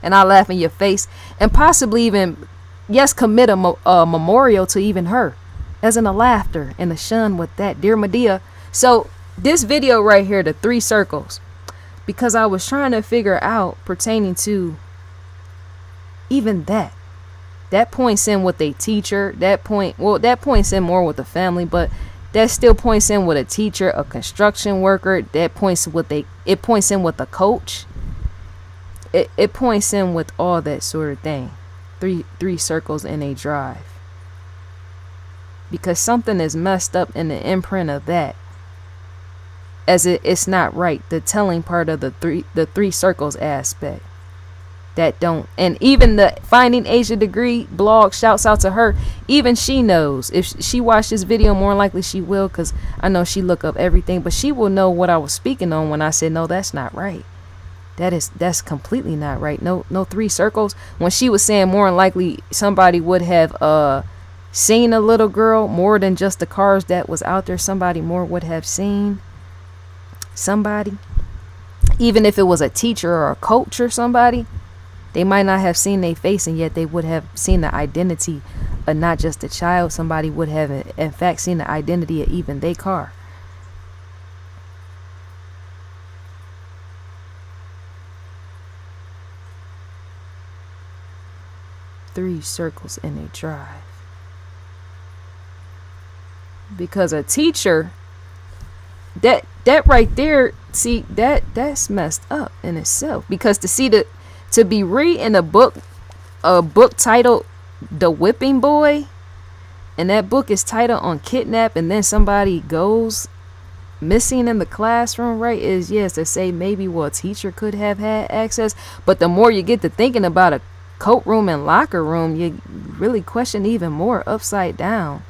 [SPEAKER 1] And I'll laugh in your face and possibly even, yes, commit a memorial to even her, as in a laughter and a shun with that, dear Medea. So this video right here, the 3 circles, because I was trying to figure out pertaining to even that points in with a teacher, that points in more with the family, but that still points in with a teacher, a construction worker, that points with it points in with a coach. It points in with all that sort of thing. Three circles in a drive. Because something is messed up in the imprint of that. As it's not right. The telling part of the 3 circles aspect. That don't. And even the Finding Asia degree blog, shouts out to her. Even she knows. If she watched this video, more likely she will, because I know she look up everything. But she will know what I was speaking on when I said, no, that's not right. That's completely not right. No 3 circles. When she was saying more than likely somebody would have seen a little girl more than just the cars that was out there. Somebody more would have seen somebody. Even if it was a teacher or a coach or somebody, they might not have seen their face, and yet they would have seen the identity of not just a child. Somebody would have in fact seen the identity of even their car. Three circles in a drive. Because a teacher, that right there, see, that's messed up in itself. Because to be reading a book titled The Whipping Boy, and that book is titled on kidnap, and then somebody goes missing in the classroom, right, is yes to say maybe a teacher could have had access. But the more you get to thinking about a coat room and locker room, you really question even more upside down.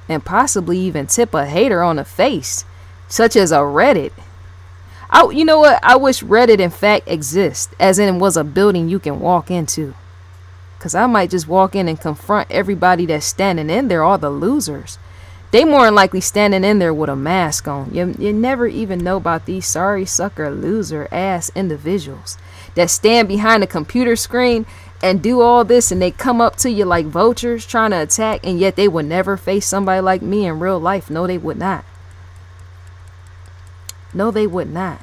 [SPEAKER 1] and possibly even tip a hater on the face, such as a Reddit. You know what? I wish Reddit in fact exists, as in was a building you can walk into. Because I might just walk in and confront everybody that's standing in there, all the losers. They more than likely standing in there with a mask on. You never even know about these sorry sucker loser ass individuals that stand behind a computer screen and do all this, and they come up to you like vultures trying to attack, and yet they would never face somebody like me in real life. No, they would not. No, they would not.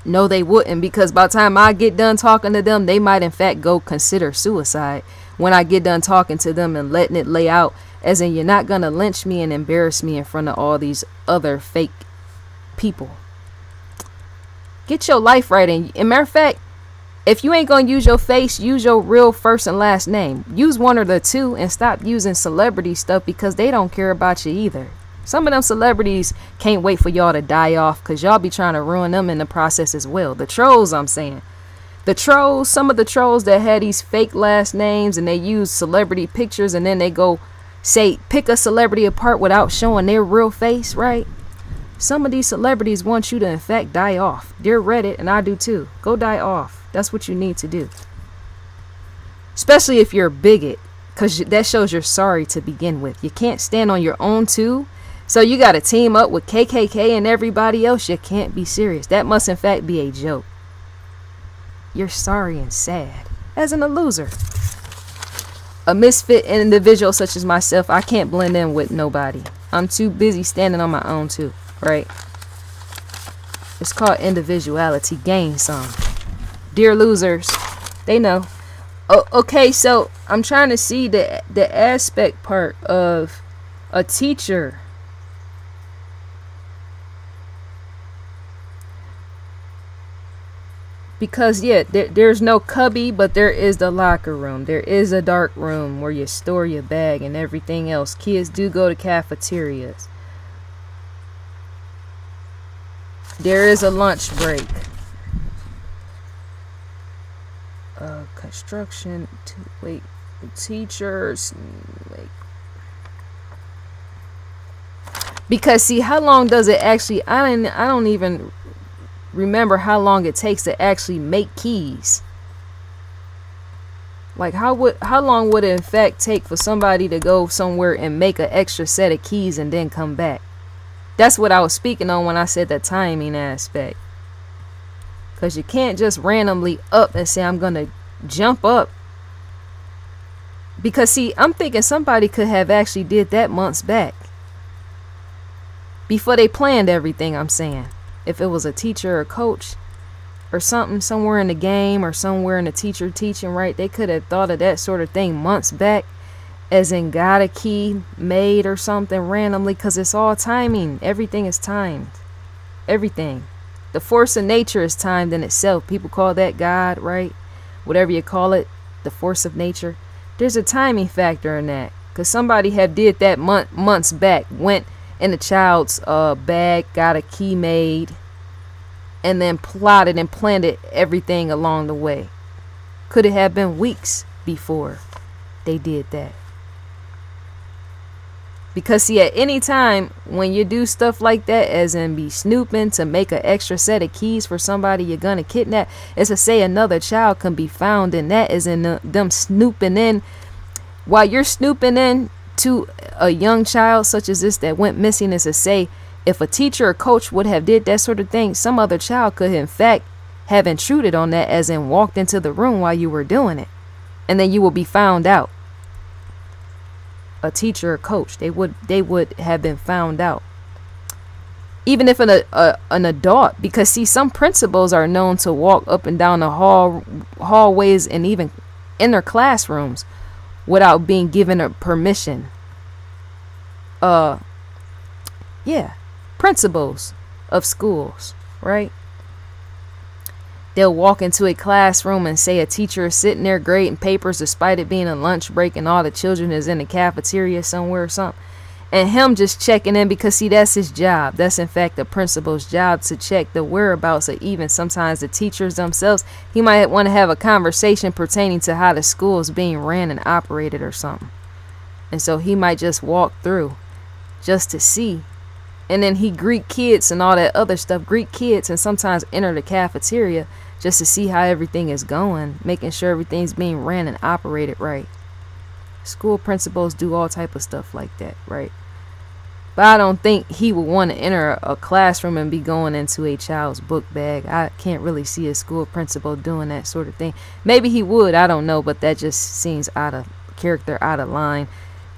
[SPEAKER 1] No, they wouldn't, because by the time I get done talking to them, they might in fact go consider suicide when I get done talking to them and letting it lay out, as in you're not going to lynch me and embarrass me in front of all these other fake people. Get your life right. And matter of fact, if you ain't going to use your face, use your real first and last name. Use one or the two and stop using celebrity stuff, because they don't care about you either. Some of them celebrities can't wait for y'all to die off, because y'all be trying to ruin them in the process as well. The trolls, I'm saying. The trolls, some of the trolls that had these fake last names and they use celebrity pictures, and then they go say, pick a celebrity apart without showing their real face, right? Some of these celebrities want you to in fact die off. Dear Reddit, and I do too. Go die off. That's what you need to do. Especially if you're a bigot, because that shows you're sorry to begin with. You can't stand on your own too. So you got to team up with KKK and everybody else. You can't be serious. That must in fact be a joke. You're sorry and sad, as in a loser. A misfit individual such as myself, I can't blend in with nobody. I'm too busy standing on my own too, right? It's called individuality. Gain some. Dear losers, they know. Okay, so I'm trying to see the aspect part of a teacher. Because, yeah, there's no cubby, but there is the locker room. There is a dark room where you store your bag and everything else. Kids do go to cafeterias. There is a lunch break. Construction. Teachers. Because, see, how long does it actually... I don't even... remember how long it takes to actually make keys. Like how long would it in fact take for somebody to go somewhere and make an extra set of keys and then come back? That's what I was speaking on when I said the timing aspect. Because you can't just randomly up and say I'm gonna jump up. Because see, I'm thinking somebody could have actually did that months back, before they planned everything. I'm saying, if it was a teacher or coach or something somewhere in the game or somewhere in the teacher teaching, right, they could have thought of that sort of thing months back, as in got a key made or something randomly, because it's all timing. Everything is timed. Everything. The force of nature is timed in itself. People call that God, right? Whatever you call it, the force of nature. There's a timing factor in that, because somebody have did that months back, went in the child's bag, got a key made, and then plotted and planned it, everything along the way. Could it have been weeks before they did that? Because see, at any time when you do stuff like that, as in be snooping to make an extra set of keys for somebody you're gonna kidnap, it's to say another child can be found in that, as in them snooping in while you're snooping in to a young child such as this that went missing. Is to say, if a teacher or coach would have did that sort of thing, some other child could in fact have intruded on that, as in walked into the room while you were doing it, and then you will be found out. A teacher or coach, they would have been found out, even if an adult. Because see, some principals are known to walk up and down the hallways and even in their classrooms without being given a permission. Principals of schools, right? They'll walk into a classroom and say a teacher is sitting there grading papers despite it being a lunch break and all the children is in the cafeteria somewhere or something, and him just checking in, because see, that's his job. That's in fact the principal's job, to check the whereabouts of even sometimes the teachers themselves. He might want to have a conversation pertaining to how the school is being ran and operated or something. And so he might just walk through just to see. And then he greet kids and all that other stuff. Greet kids and sometimes enter the cafeteria just to see how everything is going, making sure everything's being ran and operated right. School principals do all type of stuff like that, right? But I don't think he would want to enter a classroom and be going into a child's book bag. I can't really see a school principal doing that sort of thing. Maybe he would, I don't know, but that just seems out of character, out of line.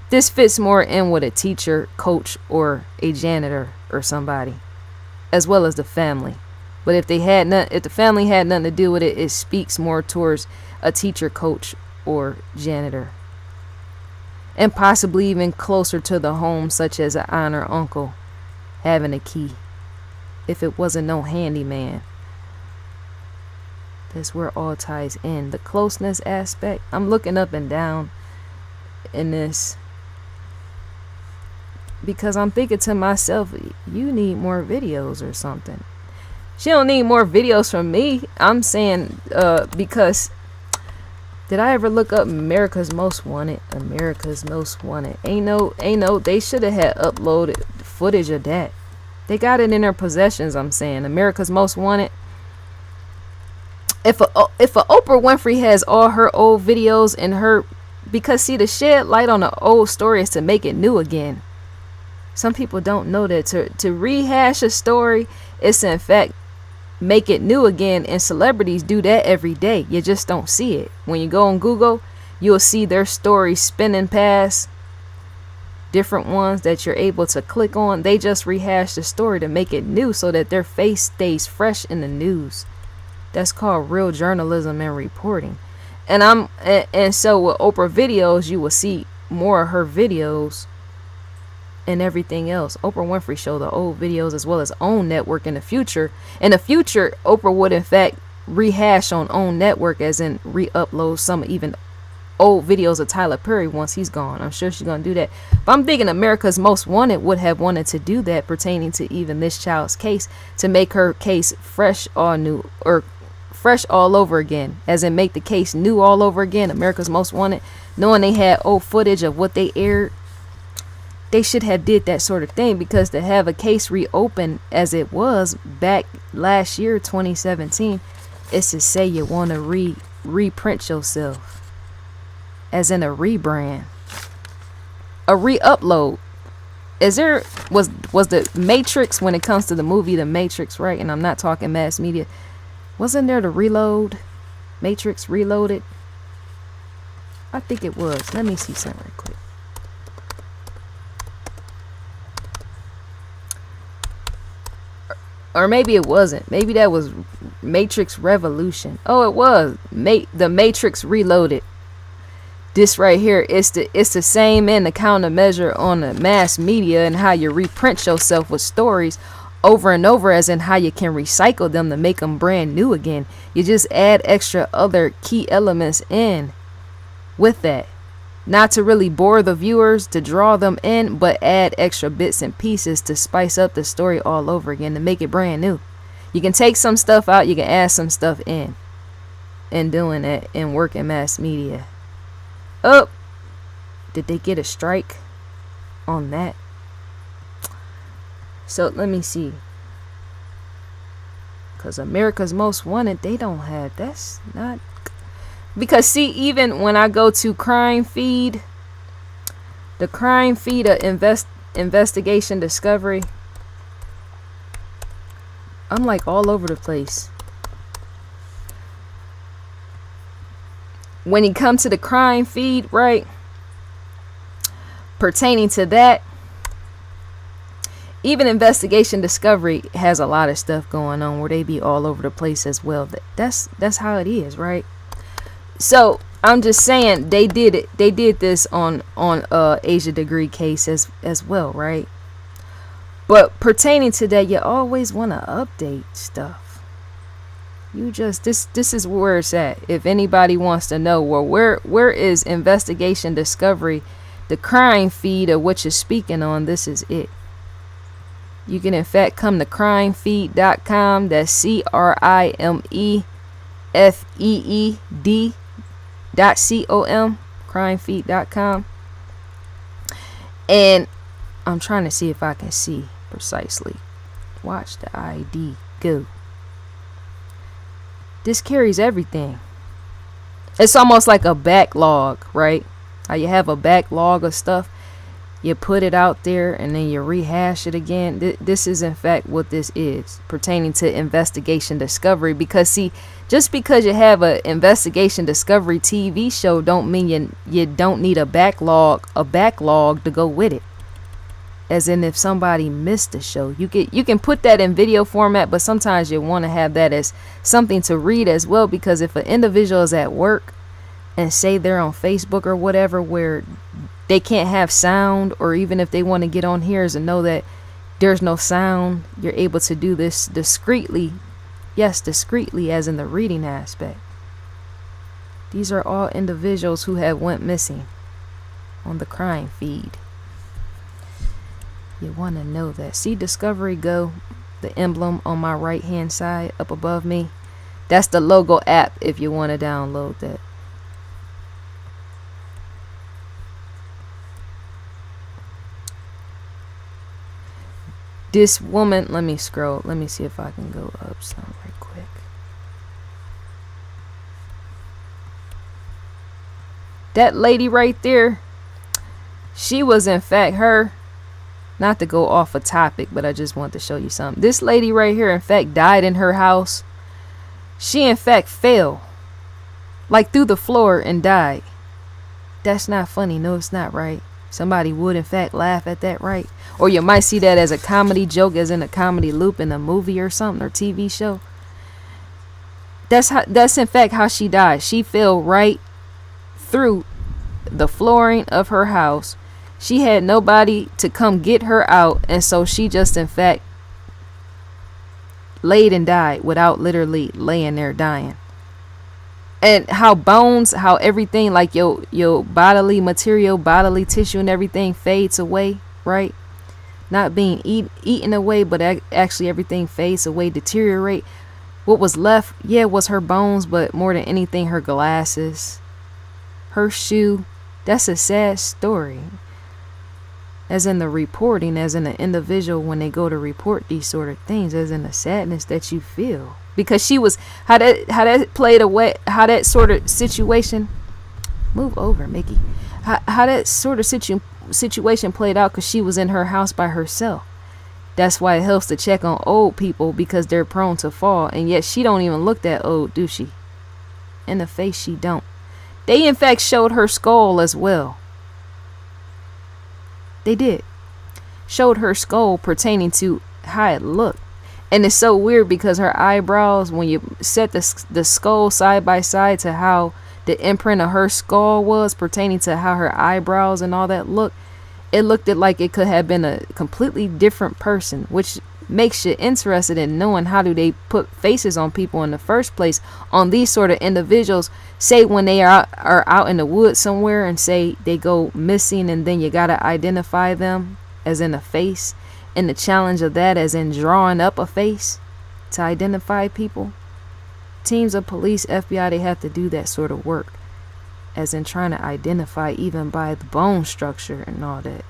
[SPEAKER 1] This fits more in with a teacher, coach, or a janitor or somebody, as well as the family. But if the family had nothing to do with it, it speaks more towards a teacher, coach, or janitor. And possibly even closer to the home, such as an aunt or uncle having a key, if it wasn't no handyman. That's where it all ties in. The closeness aspect. I'm looking up and down in this because I'm thinking to myself, you need more videos or something. She don't need more videos from me. I'm saying because did I ever look up America's Most Wanted? America's Most Wanted. Ain't no, they should have had uploaded footage of that. They got it in their possessions, I'm saying. America's Most Wanted. If a Oprah Winfrey has all her old videos in her, because see, to shed light on the old story is to make it new again. Some people don't know that to rehash a story is to in fact make it new again, and celebrities do that every day. You just don't see it. When you go on Google, you'll see their stories spinning past different ones that you're able to click on. They just rehash the story to make it new so that their face stays fresh in the news. That's called real journalism and reporting. And so with Oprah videos, you will see more of her videos and everything else. Oprah Winfrey show the old videos as well as OWN Network in the future. In the future, Oprah would in fact rehash on OWN Network, as in re-upload some even old videos of Tyler Perry once he's gone. I'm sure she's gonna do that. But I'm thinking America's Most Wanted would have wanted to do that pertaining to even this child's case, to make her case fresh, all new, or fresh all over again, as in make the case new all over again. America's Most Wanted, knowing they had old footage of what they aired. They should have did that sort of thing, because to have a case reopened as it was back last year, 2017, is to say you want to reprint yourself, as in a rebrand, a re-upload. Was the Matrix, when it comes to the movie The Matrix, right? And I'm not talking mass media. Wasn't there the Reload? Matrix Reloaded? I think it was. Let me see something right quick. Or maybe it wasn't. Maybe that was Matrix Revolution. Oh, it was the Matrix Reloaded. This right here, it's the same in the countermeasure on the mass media and how you reprint yourself with stories over and over, as in how you can recycle them to make them brand new again. You just add extra other key elements in with that. Not to really bore the viewers, to draw them in, but add extra bits and pieces to spice up the story all over again, to make it brand new. You can take some stuff out, you can add some stuff in. And doing that in work in mass media. Oh, did they get a strike on that? So let me see. Because America's Most Wanted, they don't have, that's not. Because see, even when I go to crime feed, the crime feed of investigation discovery, I'm like all over the place. When you come to the crime feed, right, pertaining to that, even investigation discovery has a lot of stuff going on where they be all over the place as well. That's how it is, right? So I'm just saying they did it. They did this on Asia Degree case as well, right? But pertaining to that, you always want to update stuff. You just this is where it's at. If anybody wants to know, well, where is investigation discovery, the crime feed of what you're speaking on, this is it. You can in fact come to crimefeed.com. That's CRIMEFEED.com, crimefeed.com. And I'm trying to see if I can see precisely. Watch the ID go. This carries everything. It's almost like a backlog, right? How you have a backlog of stuff. You put it out there and then you rehash it again. This is in fact what this is pertaining to investigation discovery. Because see, just because you have an investigation discovery TV show don't mean you don't need a backlog to go with it. As in, if somebody missed the show, you can put that in video format, but sometimes you want to have that as something to read as well, because if an individual is at work and say they're on Facebook or whatever where they can't have sound, or even if they want to get on here and know that there's no sound, you're able to do this discreetly. Yes, discreetly, as in the reading aspect. These are all individuals who have went missing on the crime feed. You want to know that. See Discovery Go, the emblem on my right hand side up above me? That's the logo app if you want to download that. This woman, let me scroll. Let me see if I can go up some right quick. That lady right there, she was in fact her. Not to go off a topic, but I just want to show you something. This lady right here, in fact, died in her house. She, in fact, fell. Like through the floor and died. That's not funny. No, it's not, right? Somebody would, in fact, laugh at that, right? Or you might see that as a comedy joke, as in a comedy loop in a movie or something, or TV show. That's in fact how she died. She fell right through the flooring of her house. She had nobody to come get her out, and so she just in fact laid and died without literally laying there dying. And how bones, how everything, like your bodily material, bodily tissue and everything fades away, right? Not being eaten away, but actually everything fades away, deteriorate. What was left, yeah, was her bones, but more than anything, her glasses, her shoe. That's a sad story. As in the reporting, as in the individual when they go to report these sort of things, as in the sadness that you feel. Because she was, how that played away, how that sort of situation, move over, Mickey. How that sort of situation played out, because she was in her house by herself. That's why it helps to check on old people, because they're prone to fall. And yet she don't even look that old, do she? In the face, she don't. They in fact showed her skull as well. They did. Showed her skull pertaining to how it looked. And it's so weird because her eyebrows, when you set the skull side by side to how the imprint of her skull was pertaining to how her eyebrows and all that looked, it looked like it could have been a completely different person, which makes you interested in knowing how do they put faces on people in the first place on these sort of individuals. Say when they are out in the woods somewhere and say they go missing, and then you got to identify them as in a face, and the challenge of that as in drawing up a face to identify people. Teams of police, FBI, they have to do that sort of work, as in trying to identify even by the bone structure and all that.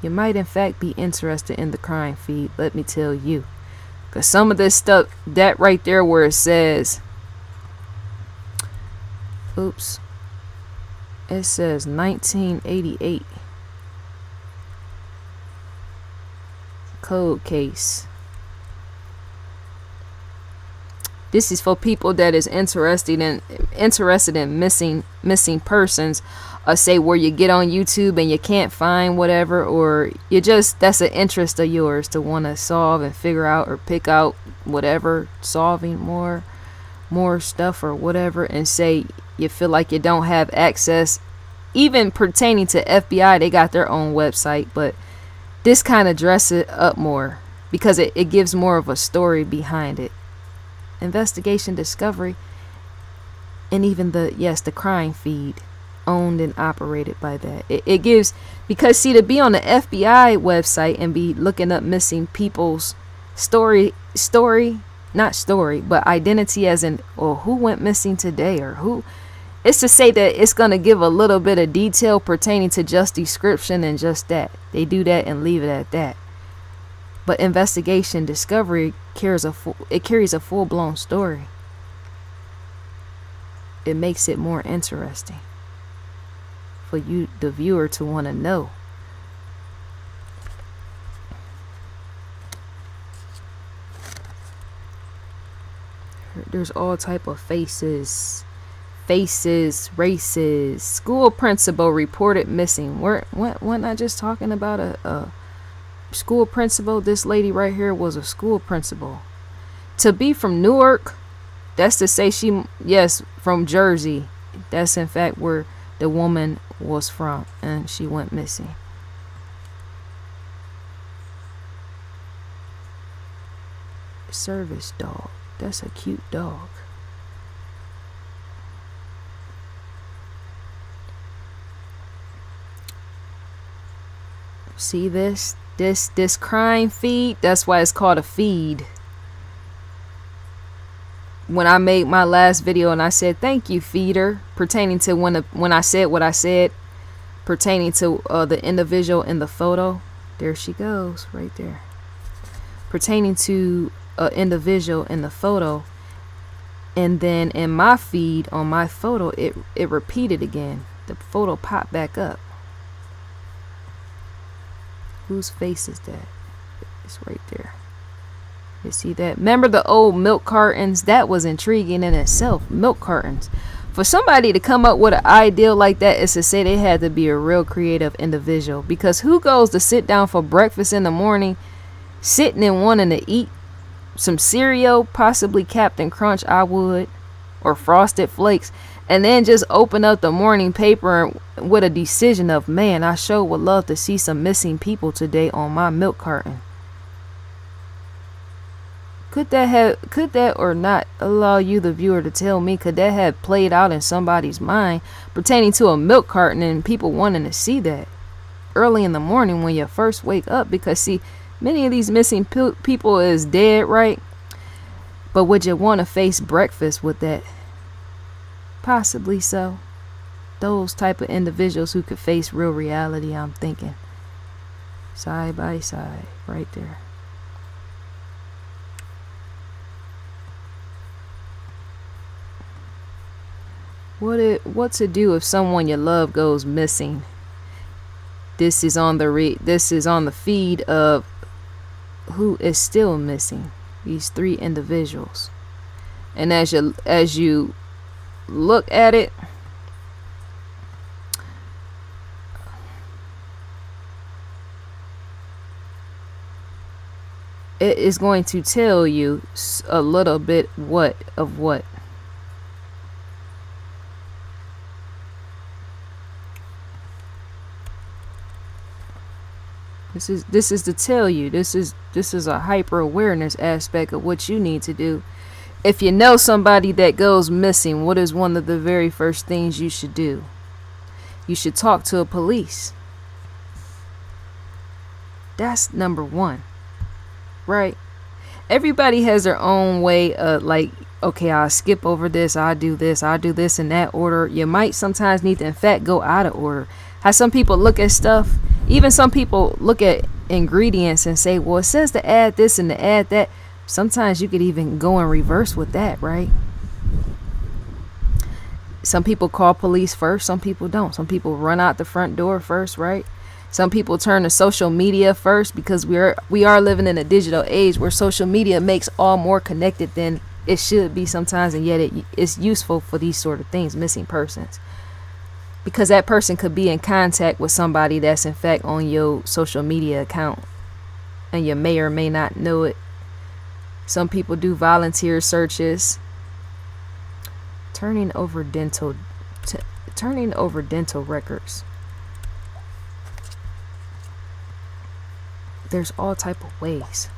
[SPEAKER 1] You might in fact be interested in the crime feed, let me tell you. Because some of this stuff, that right there where it says, oops, it says 1988 cold case. This is for people that is interested in missing persons. Say where you get on YouTube and you can't find whatever, or you just, that's an interest of yours to want to solve and figure out or pick out whatever, solving more stuff or whatever, and say you feel like you don't have access, even pertaining to FBI. They got their own website, but this kind of dresses it up more because it gives more of a story behind it. Investigation discovery, and even the crime feed, owned and operated by that. It gives, because see, to be on the FBI website and be looking up missing people's story, not story, but identity, as in, or who went missing today, or who, It's to say that it's going to give a little bit of detail pertaining to just description and just that. They do that and leave it at that. But investigation discovery carries a full-blown story. It makes it more interesting for you, the viewer, to want to know. There's all type of faces, races. School principal reported missing. We're not just talking about a school principal. This lady right here was a school principal. To be from Newark, that's to say yes, from Jersey. That's in fact where the woman was from, and she went missing. Service dog. That's a cute dog. See this crime feed? That's why it's called a feed. When I made my last video and I said thank you, feeder, pertaining to when I said what I said, pertaining to the individual in the photo. There she goes, right there. Pertaining to an individual in the photo, and then in my feed on my photo, it repeated again. The photo popped back up. Whose face is that? It's right there. You see that? Remember the old milk cartons? That was intriguing in itself. Milk cartons. For somebody to come up with an ideal like that is to say they had to be a real creative individual. Because who goes to sit down for breakfast in the morning, sitting and wanting to eat some cereal, possibly Captain Crunch, I would, or Frosted Flakes, and then just open up the morning paper with a decision of, man, I sure would love to see some missing people today on my milk carton. Could that or not allow you, the viewer, to tell me, could that have played out in somebody's mind pertaining to a milk carton and people wanting to see that early in the morning when you first wake up? Because see, many of these missing people is dead, right? But would you want to face breakfast with that? Possibly so. Those type of individuals who could face real reality, I'm thinking. Side by side, right there. What to do if someone you love goes missing? This is on the feed of who is still missing. These 3 individuals. And as you look at it, it is going to tell you a little bit of what. This is to tell you. This is a hyper awareness aspect of what you need to do. If you know somebody that goes missing, what is one of the very first things you should do? You should talk to a police. That's number 1. Right? Everybody has their own way of, like, okay, I'll skip over this, I'll do this in that order. You might sometimes need to in fact go out of order. How some people look at stuff, even some people look at ingredients and say, well, it says to add this and to add that. Sometimes you could even go in reverse with that, right? Some people call police first, some people don't. Some people run out the front door first, right? Some people turn to social media first, because we are living in a digital age where social media makes all more connected than it should be sometimes, and yet it's useful for these sort of things, missing persons. Because that person could be in contact with somebody that's in fact on your social media account, and you may or may not know it. Some people do volunteer searches. Turning over dental records. There's all type of ways.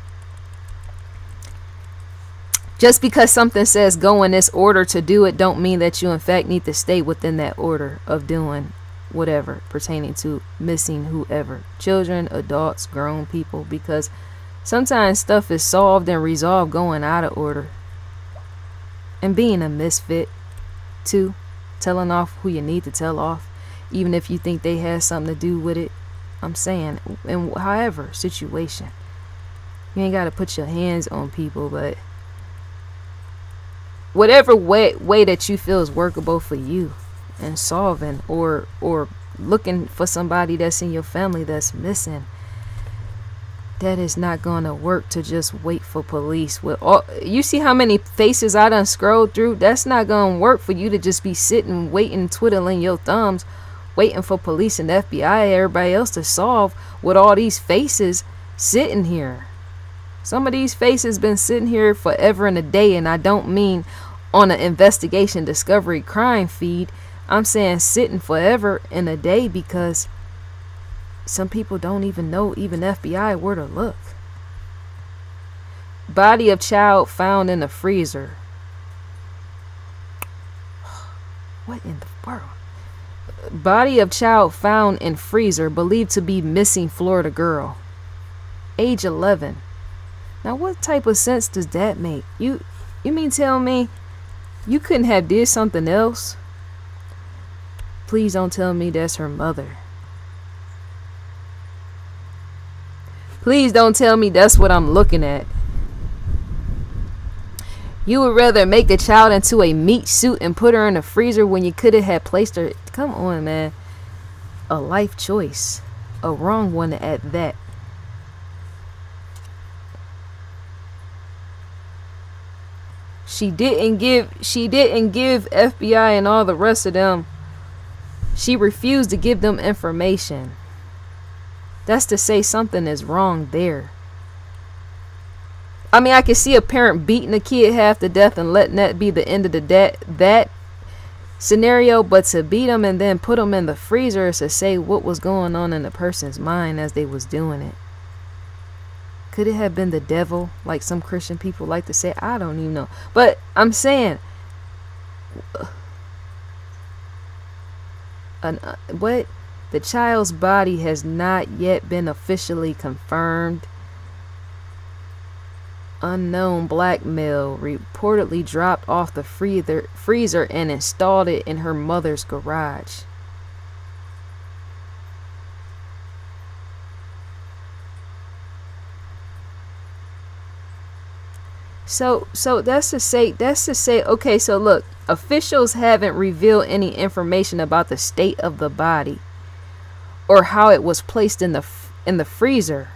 [SPEAKER 1] Just because something says go in this order to do it, don't mean that you in fact need to stay within that order of doing whatever pertaining to missing whoever. Children, adults, grown people. Because sometimes stuff is solved and resolved going out of order. And being a misfit too. telling off who you need to tell off, even if you think they had something to do with it. I'm saying, in however situation, you ain't got to put your hands on people, but whatever way that you feel is workable for you and solving or looking for somebody that's in your family that's missing, that is not gonna work to just wait for police. With all, you see how many faces I done scrolled through? That's not gonna work for you to just be sitting waiting, twiddling your thumbs, waiting for police and FBI, everybody else to solve with all these faces sitting here. Some of these faces been sitting here forever and a day, and I don't mean on an investigation discovery crime feed. I'm saying sitting forever in a day because some people don't even know, even FBI, where to look. Body of child found in the freezer. What in the world? Body of child found in freezer, believed to be missing Florida girl. Age 11. Now what type of sense does that make? You mean tell me you couldn't have did something else? Please don't tell me that's her mother. Please don't tell me that's what I'm looking at. You would rather make the child into a meat suit and put her in the freezer when you could have had placed her. Come on, man. A life choice. A wrong one at that. She didn't give FBI and all the rest of them. She refused to give them information. That's to say something is wrong there. I mean, I can see a parent beating a kid half to death and letting that be the end of that scenario, but to beat them and then put them in the freezer is to say what was going on in the person's mind as they was doing it. Could it have been the devil, like some Christian people like to say? I don't even know. But I'm saying, what? The child's body has not yet been officially confirmed. Unknown black male reportedly dropped off the freezer and installed it in her mother's garage. So that's to say, okay, so look, officials haven't revealed any information about the state of the body or how it was placed in the freezer.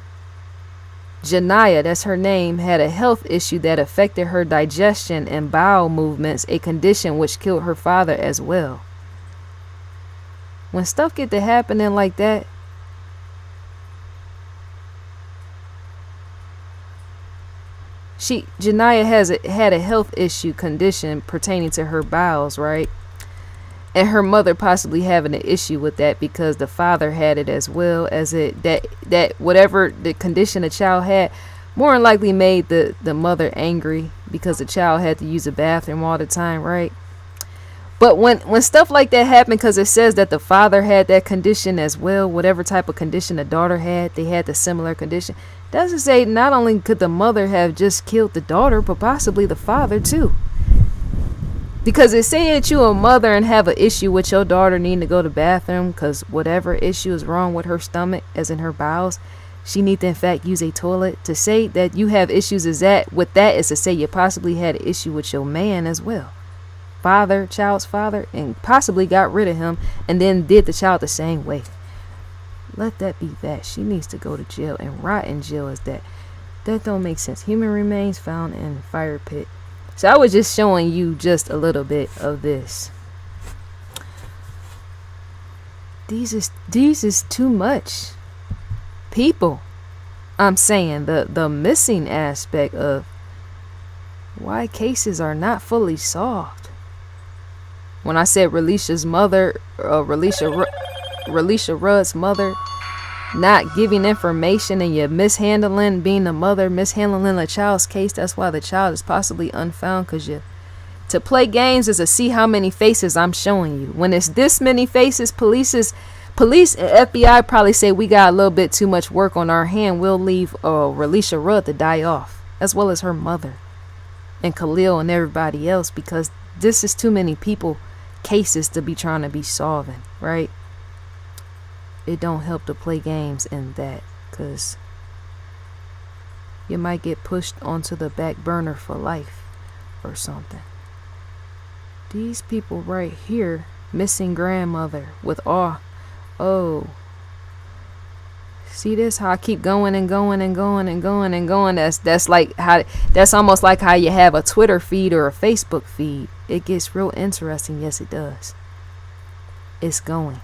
[SPEAKER 1] Janiyah, that's her name, had a health issue that affected her digestion and bowel movements, a condition which killed her father as well. When stuff get to happening like that, Janiyah had a health issue condition pertaining to her bowels, right? And her mother possibly having an issue with that because the father had it as well, as it that whatever the condition the child had more than likely made the mother angry because the child had to use the bathroom all the time, right? But when stuff like that happened, because it says that the father had that condition as well, whatever type of condition the daughter had, they had the similar condition. Doesn't say not only could the mother have just killed the daughter, but possibly the father too. Because it say that you a mother and have an issue with your daughter needing to go to the bathroom because whatever issue is wrong with her stomach, as in her bowels, she need to in fact use a toilet. To say that you have issues is to say you possibly had an issue with your man as well. Child's father, and possibly got rid of him and then did the child the same way. Let that be that. She needs to go to jail and rot in jail as that. That don't make sense. Human remains found in fire pit. So I was just showing you just a little bit of this. These is too much. People. I'm saying the missing aspect of why cases are not fully solved. When I said Relisha's mother, Relisha Rudd's mother, not giving information and you're being the mother, mishandling a child's case. That's why the child is possibly unfound, because to play games is to see how many faces I'm showing you. When it's this many faces, police and FBI probably say we got a little bit too much work on our hand. We'll leave Relisha Rudd to die off, as well as her mother and Khalil and everybody else, because this is too many people cases to be trying to be solving, right? It don't help to play games in that, because you might get pushed onto the back burner for life or something. These people right here, missing grandmother with awe. Oh, see this? How I keep going and going and going and going and going. That's like how, that's almost like how you have a Twitter feed or a Facebook feed. It gets real interesting. Yes, it does. It's going.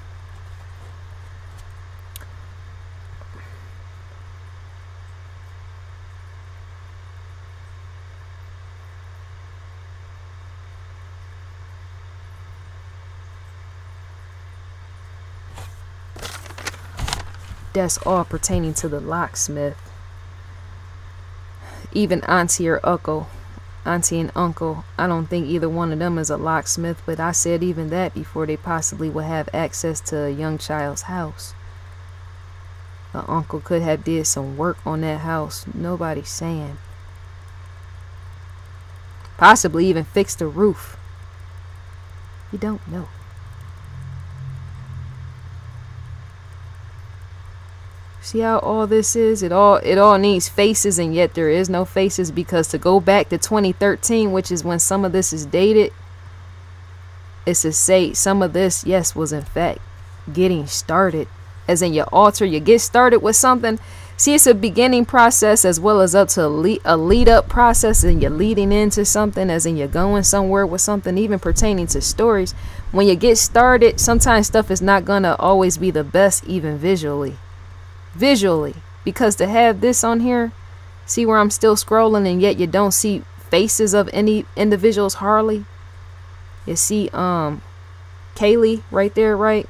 [SPEAKER 1] That's all pertaining to the locksmith. Even auntie and uncle, I don't think either one of them is a locksmith, but I said even that before they possibly would have access to a young child's house. The uncle could have did some work on that house. Nobody's saying. Possibly even fixed the roof. You don't know. See how all this is? It all needs faces, and yet there is no faces, because to go back to 2013, which is when some of this is dated, it's to say some of this, yes, was in fact getting started. As in you get started with something. See, it's a beginning process as well as up to a lead up process, and you're leading into something, as in you're going somewhere with something, even pertaining to stories. When you get started, sometimes stuff is not gonna always be the best, even visually, because to have this on here, see where I'm still scrolling, and yet you don't see faces of any individuals hardly. You see Kaylee right there, right?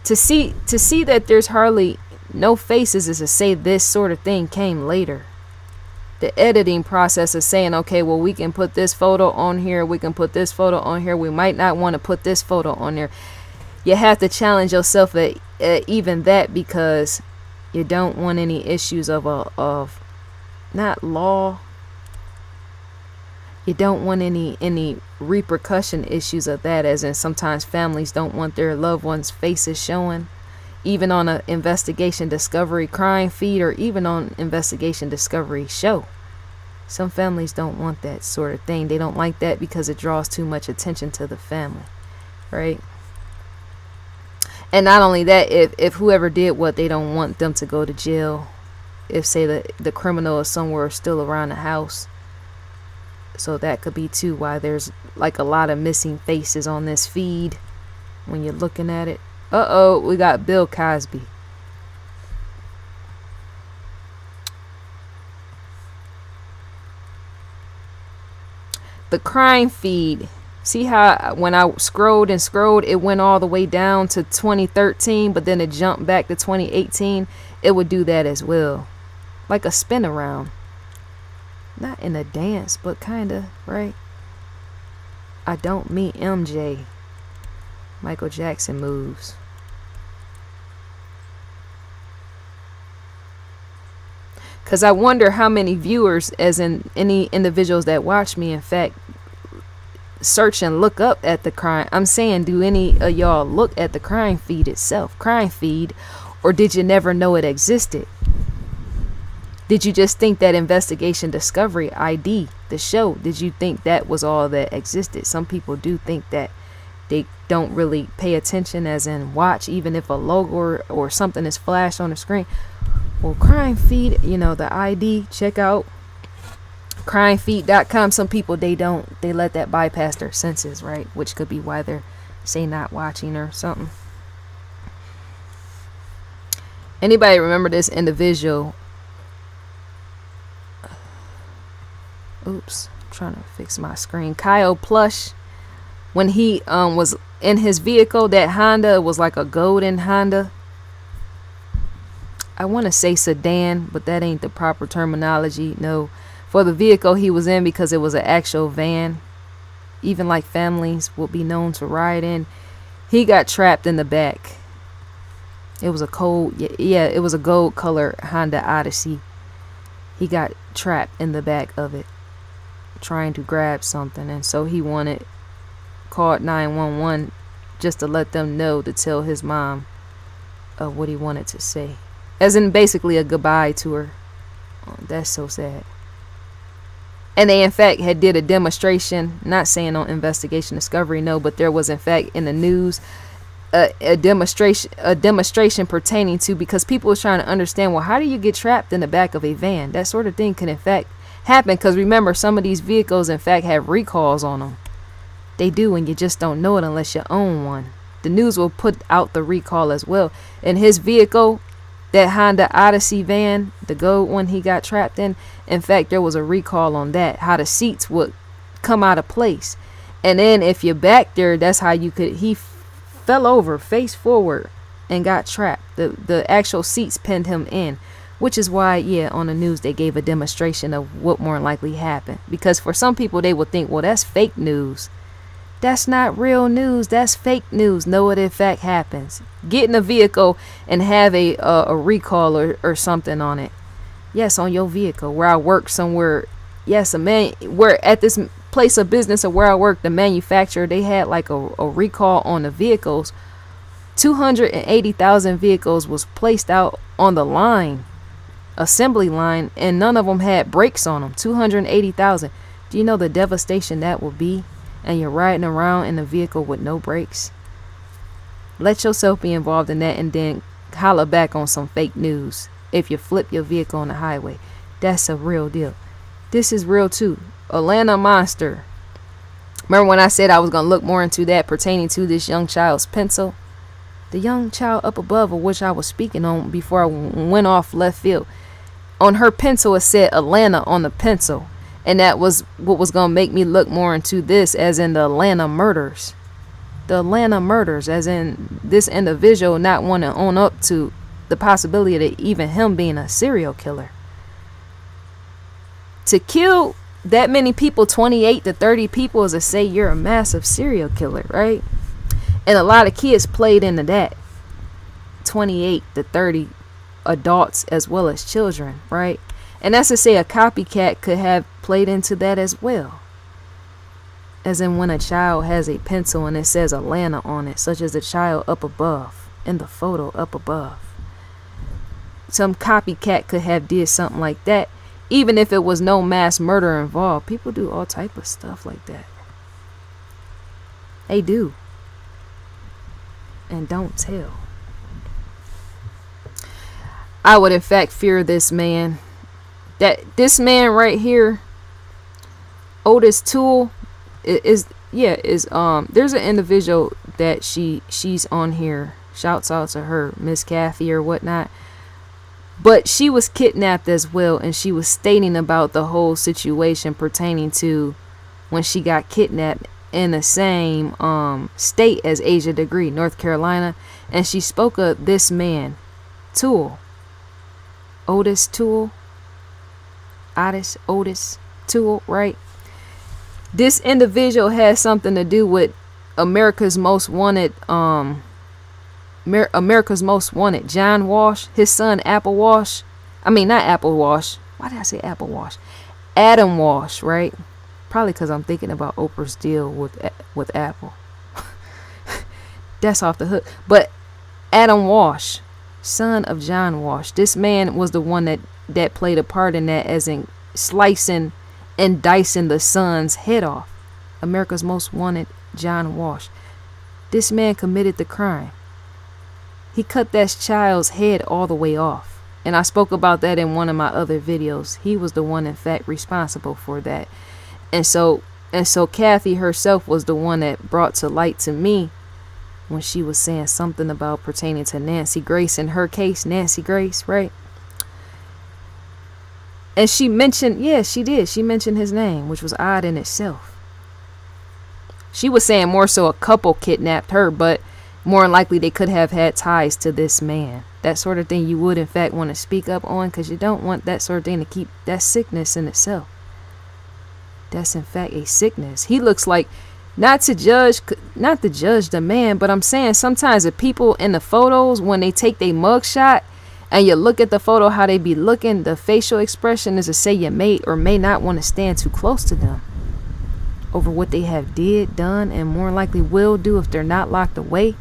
[SPEAKER 1] To see that there's hardly no faces is to say this sort of thing came later. The editing process is saying, okay, well, we can put this photo on here, we can put this photo on here, we might not want to put this photo on there. You have to challenge yourself at even that, because you don't want any issues of not law. You don't want any repercussion issues of that, as in sometimes families don't want their loved ones' faces showing, even on an investigation discovery crime feed, or even on investigation discovery show. Some families don't want that sort of thing. They don't like that because it draws too much attention to the family, right? And not only that, if whoever did what, they don't want them to go to jail. If, say, the criminal is somewhere still around the house. So that could be too why there's like a lot of missing faces on this feed when you're looking at it. Uh-oh, we got Bill Cosby. The crime feed. See how when I scrolled and scrolled, it went all the way down to 2013, but then it jumped back to 2018. It would do that as well. Like a spin around. Not in a dance, but kinda, right? I don't mean MJ. Michael Jackson moves. Because I wonder how many viewers, as in any individuals that watch me, in fact, search and look up at the crime. I'm saying, do any of y'all look at the crime feed itself? Crime feed, or did you never know it existed? Did you just think that Investigation Discovery ID, the show, did you think that was all that existed? Some people do think that. They don't really pay attention, as in watch, even if a logo or something is flashed on the screen. Well, crime feed, the ID, check out crimefeed.com. Some people, they let that bypass their senses, right? Which could be why they're, say, not watching or something. Anybody remember this individual? Oops, I'm trying to fix my screen. Kyle Plush, when he was in his vehicle, that Honda was like a golden Honda. I want to say sedan, but that ain't the proper terminology. No, for the vehicle he was in, because it was an actual van. Even like families will be known to ride in. He got trapped in the back. It was a it was a gold color Honda Odyssey. He got trapped in the back of it, trying to grab something, and so he wanted called 911 just to let them know, to tell his mom what he wanted to say, as in basically a goodbye to her. Oh, that's so sad. And they in fact had did a demonstration, not saying on Investigation Discovery, no, but there was in fact in the news a demonstration pertaining to, because people was trying to understand, well, how do you get trapped in the back of a van? That sort of thing can in fact happen, because remember, some of these vehicles in fact have recalls on them. They do, and you just don't know it unless you own one. The news will put out the recall as well. In his vehicle, that Honda Odyssey van, the gold one he got trapped in fact there was a recall on that, how the seats would come out of place. And then if you're back there, that's how you could, he fell over face forward and got trapped. The actual seats pinned him in, which is why, yeah, on the news they gave a demonstration of what more likely happened. Because for some people they would think, well, that's fake news. That's not real news. That's fake news. No, it in fact happens. Get in a vehicle and have a recall or something on it. Yes, on your vehicle. Where I work somewhere. Yes, where at this place of business or where I work, the manufacturer, they had like a recall on the vehicles. 280,000 vehicles was placed out on the line, assembly line, and none of them had brakes on them. 280,000. Do you know the devastation that would be? And you're riding around in a vehicle with no brakes. Let yourself be involved in that, and then holler back on some fake news if you flip your vehicle on the highway. That's a real deal. This is real too. Atlanta Monster. Remember when I said I was going to look more into that pertaining to this young child's pencil? The young child up above, of which I was speaking on before I went off left field. On her pencil, it said Atlanta on the pencil. And that was what was going to make me look more into this, as in the Atlanta murders. The Atlanta murders, as in this individual not wanting to own up to the possibility of even him being a serial killer. To kill that many people, 28 to 30 people, is to say you're a massive serial killer, right? And a lot of kids played into that. 28 to 30 adults as well as children, right? And that's to say a copycat could have played into that as well. As in when a child has a pencil and it says Atlanta on it, such as the child up above, in the photo up above. Some copycat could have did something like that, even if it was no mass murder involved. People do all type of stuff like that. They do. And don't tell. I would in fact fear this man. This man right here, Otis Toole, is there's an individual that she's on here. Shouts out to her, Miss Kathy or whatnot. But she was kidnapped as well, and she was stating about the whole situation pertaining to when she got kidnapped in the same state as Asia Degree, North Carolina, and she spoke of this man, Toole, Otis Toole. Otis Toole, right? This individual has something to do with America's Most Wanted, America's Most Wanted, John Walsh, his son Apple Walsh. I mean, not Apple Walsh. Why did I say Apple Walsh? Adam Walsh, right? Probably because I'm thinking about Oprah's deal with Apple. That's off the hook. But Adam Walsh, son of John Walsh. This man was the one that played a part in that, as in slicing and dicing the son's head off. America's Most Wanted, John Walsh. This man committed the crime. He cut that child's head all the way off. And I spoke about that in one of my other videos. He was the one in fact responsible for that. And so Kathy herself was the one that brought to light to me when she was saying something about pertaining to Nancy Grace in her case, Nancy Grace, right? And she mentioned, yeah, she did. She mentioned his name, which was odd in itself. She was saying more so a couple kidnapped her, but more than likely they could have had ties to this man. That sort of thing you would in fact want to speak up on, because you don't want that sort of thing to keep that sickness in itself. That's in fact a sickness. He looks like, not to judge the man, but I'm saying sometimes the people in the photos, when they take their mug shot and you look at the photo, how they be looking, the facial expression is to say you may or may not want to stand too close to them. over what they have done, and more likely will do if they're not locked away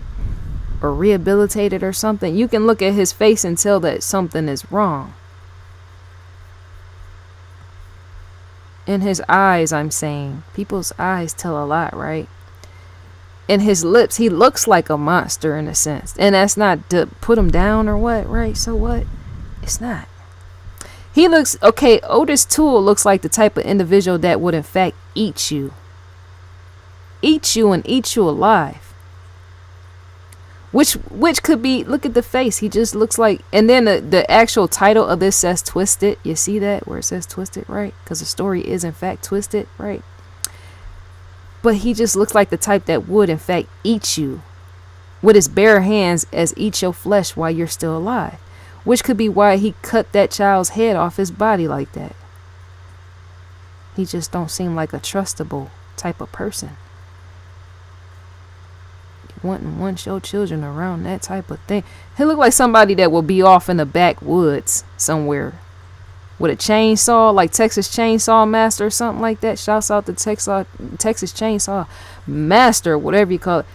[SPEAKER 1] or rehabilitated or something. You can look at his face and tell that something is wrong. In his eyes, I'm saying. People's eyes tell a lot, right? In his lips, he looks like a monster in a sense. And that's not to put him down or what, right? So what? It's not. He looks, okay, Otis Toole looks like the type of individual that would in fact eat you. Eat you and eat you alive. Which could be, look at the face. He just looks like, and then the actual title of this says Twisted. You see that where it says Twisted, right? Because the story is in fact twisted, right? But he just looks like the type that would in fact eat you with his bare hands, as eat your flesh while you're still alive. Which could be why he cut that child's head off his body like that. He just don't seem like a trustable type of person. Wouldn't want your children around that type of thing. He look like somebody that will be off in the backwoods somewhere with a chainsaw, like Texas Chainsaw Master or something like that. Shouts out to Texas Chainsaw Master, whatever you call it.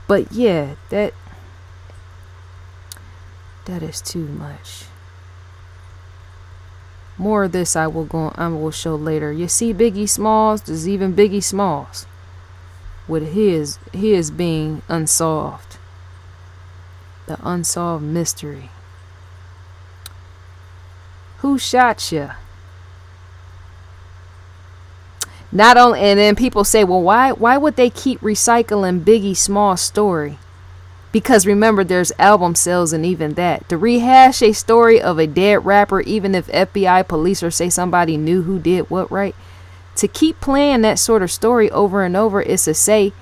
[SPEAKER 1] But yeah, that is too much. More of this I will show later. You see Biggie Smalls, there's even Biggie Smalls with his being unsolved. The unsolved mystery. Who shot you? Not only, and then people say, well, why would they keep recycling Biggie Smalls' story? Because remember, there's album sales and even that. To rehash a story of a dead rapper, even if FBI, police, or say somebody knew who did what, right? To keep playing that sort of story over and over is to say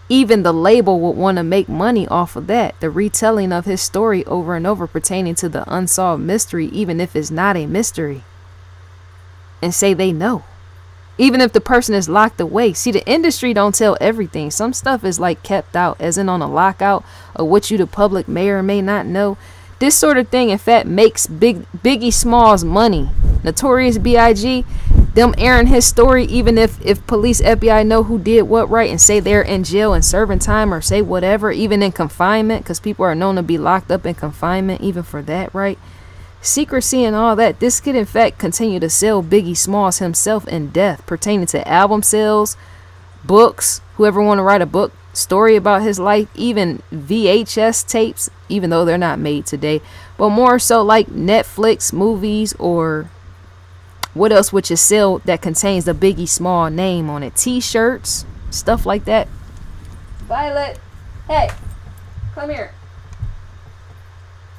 [SPEAKER 1] even the label would want to make money off of that. The retelling of his story over and over pertaining to the unsolved mystery, even if it's not a mystery. And say they know. Even if the person is locked away. See, the industry don't tell everything. Some stuff is like kept out, as in on a lockout of what you the public may or may not know. This sort of thing, in fact, makes Biggie Smalls money. Notorious B.I.G., them airing his story, even if police, FBI know who did what, right, and say they're in jail and serving time, or say whatever, even in confinement, because people are known to be locked up in confinement, even for that, right? Secrecy and all that. This could in fact continue to sell Biggie Smalls himself in death, pertaining to album sales, books, whoever want to write a book story about his life, even VHS tapes, even though they're not made today, but more so like Netflix movies, or what else would you sell that contains the Biggie Small name on it? T-shirts, stuff like that. Violet, hey, come here.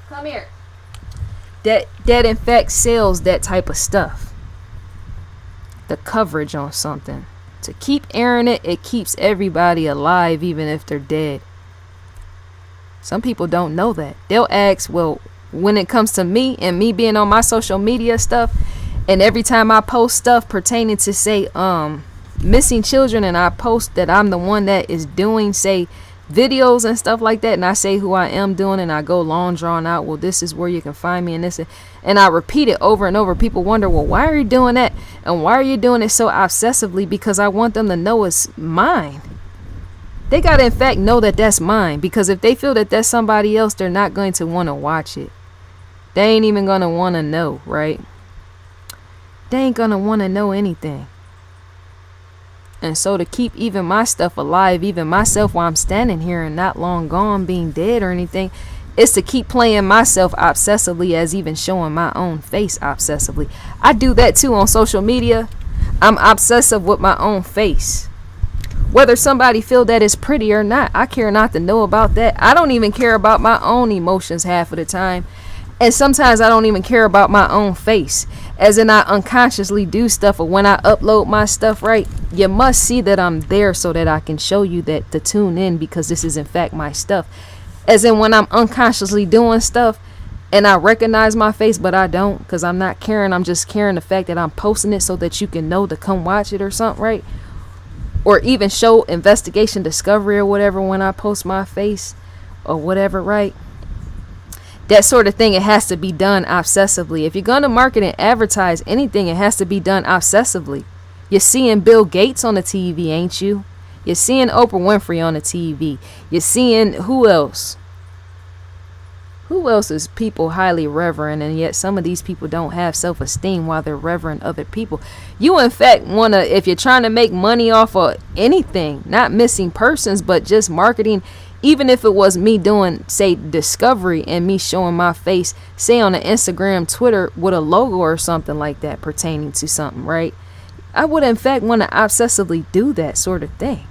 [SPEAKER 1] Come here. That in fact sells that type of stuff. The coverage on something. To keep airing it, it keeps everybody alive even if they're dead. Some people don't know that. They'll ask, well, when it comes to me and me being on my social media stuff, and every time I post stuff pertaining to say missing children, and I post that I'm the one that is doing, say, videos and stuff like that, and I say who I am doing, and I go long drawn out, well, this is where you can find me, and this, and I repeat it over and over. People wonder, well, why are you doing that, and why are you doing it so obsessively? Because I want them to know it's mine. They gotta in fact know that that's mine, because if they feel that that's somebody else, they're not going to want to watch it. They ain't even gonna want to know, right? They ain't gonna want to know anything. And so to keep even my stuff alive, even myself while I'm standing here and not long gone being dead or anything, is to keep playing myself obsessively, as even showing my own face obsessively. I do that too on social media. I'm obsessive with my own face. Whether somebody feel that it's pretty or not, I care not to know about that. I don't even care about my own emotions half of the time. And sometimes I don't even care about my own face. As in, I unconsciously do stuff, or when I upload my stuff, right, you must see that I'm there so that I can show you that to tune in, because this is in fact my stuff. As in, when I'm unconsciously doing stuff and I recognize my face, but I don't, because I'm not caring. I'm just caring the fact that I'm posting it so that you can know to come watch it or something, right? Or even show investigation discovery or whatever when I post my face or whatever, right? That sort of thing, it has to be done obsessively. If you're going to market and advertise anything, it has to be done obsessively. You're seeing Bill Gates on the TV, ain't you? You're seeing Oprah Winfrey on the TV. You're seeing who else? Who else is people highly reverent, and yet some of these people don't have self-esteem while they're reverent other people? You in fact want to, if you're trying to make money off of anything, not missing persons, but just marketing, even if it was me doing, say, discovery and me showing my face, say on an Instagram, Twitter with a logo or something like that pertaining to something, right? I would in fact want to obsessively do that sort of thing,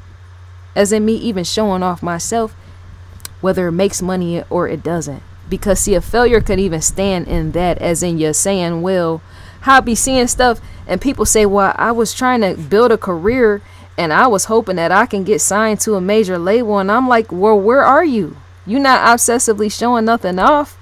[SPEAKER 1] as in me even showing off myself, whether it makes money or it doesn't. Because see, a failure could even stand in that, as in you're saying, well, how I be seeing stuff and people say, well, I was trying to build a career and I was hoping that I can get signed to a major label. And I'm like, well, where are you? You're not obsessively showing nothing off.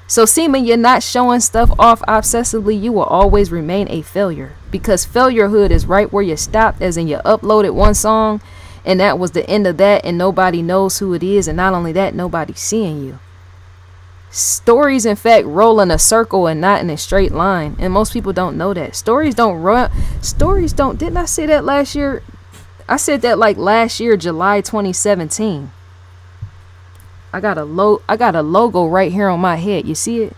[SPEAKER 1] So seeming you're not showing stuff off obsessively, you will always remain a failure, because failurehood is right where you stopped, as in you uploaded one song and that was the end of that, and nobody knows who it is. And not only that, nobody's seeing you. Stories in fact roll in a circle and not in a straight line, and most people don't know that. Stories don't, didn't I say that last year? I said that like last year, July 2017. I got a logo right here on my head. You see it?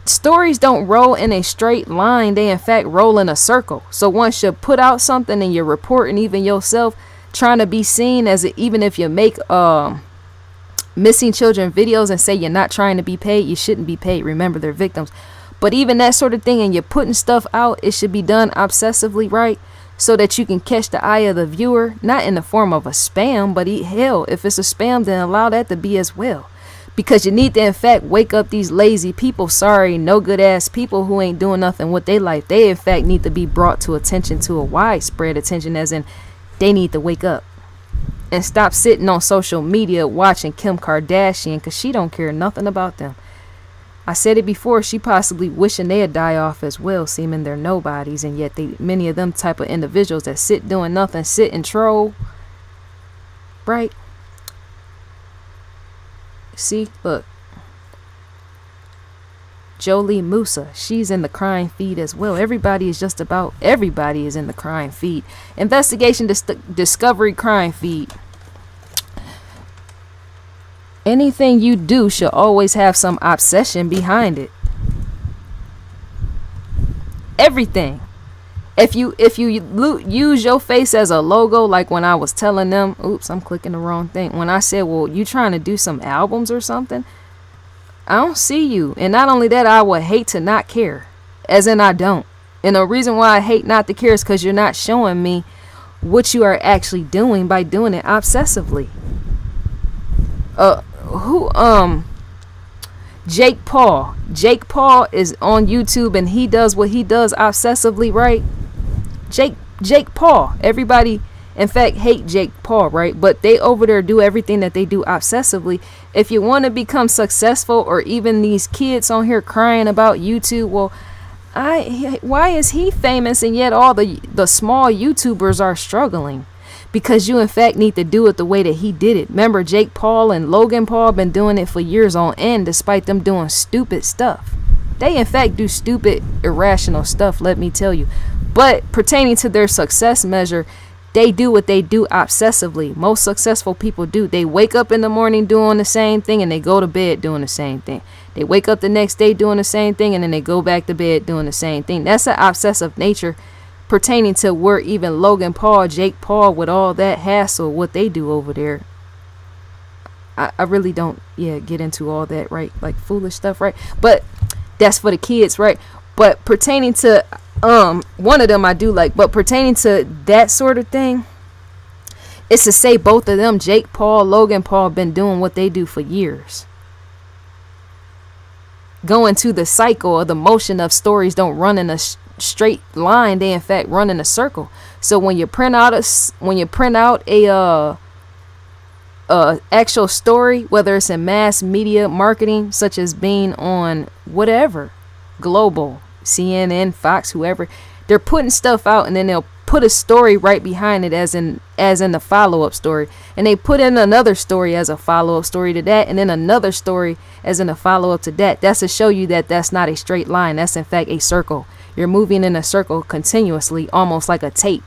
[SPEAKER 1] Stories don't roll in a straight line. They in fact roll in a circle. So once you put out something and you're reporting even yourself trying to be seen, as even if you make missing children videos and say you're not trying to be paid, you shouldn't be paid. Remember, they're victims. But even that sort of thing, and you're putting stuff out, it should be done obsessively, right? So that you can catch the eye of the viewer, not in the form of a spam, but hell, if it's a spam, then allow that to be as well. Because you need to in fact wake up these lazy people, sorry, no good ass people who ain't doing nothing with their life. They in fact need to be brought to attention, to a widespread attention, as in they need to wake up. And stop sitting on social media watching Kim Kardashian, because she don't care nothing about them. I said it before, she possibly wishing they'd die off as well, seeming they're nobodies, and yet many of them type of individuals that sit doing nothing, sit and troll, right? See, look, Jolie Musa, she's in the crime feed as well. Everybody is in the crime feed. Investigation Discovery crime feed. Anything you do should always have some obsession behind it. Everything. If you use your face as a logo, like when I was telling them, oops, I'm clicking the wrong thing. When I said, well, you trying to do some albums or something? I don't see you. And not only that, I would hate to not care, as in I don't. And the reason why I hate not to care is because you're not showing me what you are actually doing by doing it obsessively. Jake Paul is on YouTube and he does what he does obsessively, right? Jake Paul, everybody in fact hate Jake Paul, right? But they over there do everything that they do obsessively. If you want to become successful, or even these kids on here crying about YouTube, well, why is he famous and yet all the small YouTubers are struggling? Because you in fact need to do it the way that he did it. Remember, Jake Paul and Logan Paul been doing it for years on end, despite them doing stupid stuff. They in fact do stupid, irrational stuff, let me tell you. But pertaining to their success measure, they do what they do obsessively. Most successful people do. They wake up in the morning doing the same thing, and they go to bed doing the same thing. They wake up the next day doing the same thing, and then they go back to bed doing the same thing. That's an obsessive nature pertaining to where even Logan Paul, Jake Paul, with all that hassle, what they do over there. I really don't get into all that, right? Like foolish stuff, right? But that's for the kids, right? But pertaining to one of them I do like, but pertaining to that sort of thing, it's to say both of them, Jake Paul, Logan Paul, been doing what they do for years. Going to the cycle or the motion of stories don't run in a straight line, they in fact run in a circle. So when you print out a actual story, whether it's in mass media marketing, such as being on whatever global, CNN, Fox, whoever, they're putting stuff out and then they'll put a story right behind it, as in the follow-up story, and they put in another story as a follow-up story to that, and then another story as in a follow-up to that. That's to show you that that's not a straight line. That's in fact a circle. You're moving in a circle continuously, almost like a tape,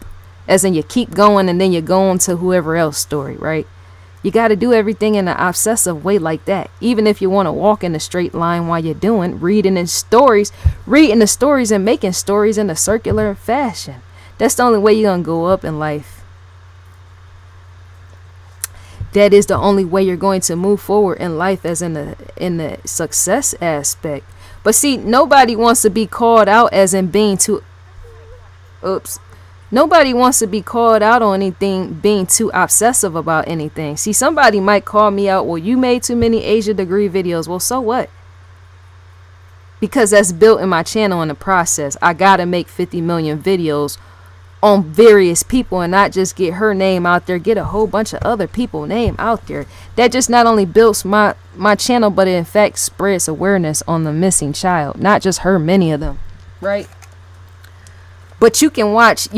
[SPEAKER 1] as in you keep going and then you go on to whoever else's story, right? You got to do everything in an obsessive way like that. Even if you want to walk in a straight line while you're reading the stories and making stories in a circular fashion. That's the only way you're going to go up in life. That is the only way you're going to move forward in life, as in the success aspect. But see, nobody wants to be called out as in being too... Nobody wants to be called out on anything, being too obsessive about anything. See, somebody might call me out, well, you made too many Asia degree videos. Well, so what? Because that's built in my channel in the process. I got to make 50 million videos on various people and not just get her name out there, get a whole bunch of other people name out there. That just not only builds my channel, but it in fact spreads awareness on the missing child. Not just her, many of them, right? But you can watch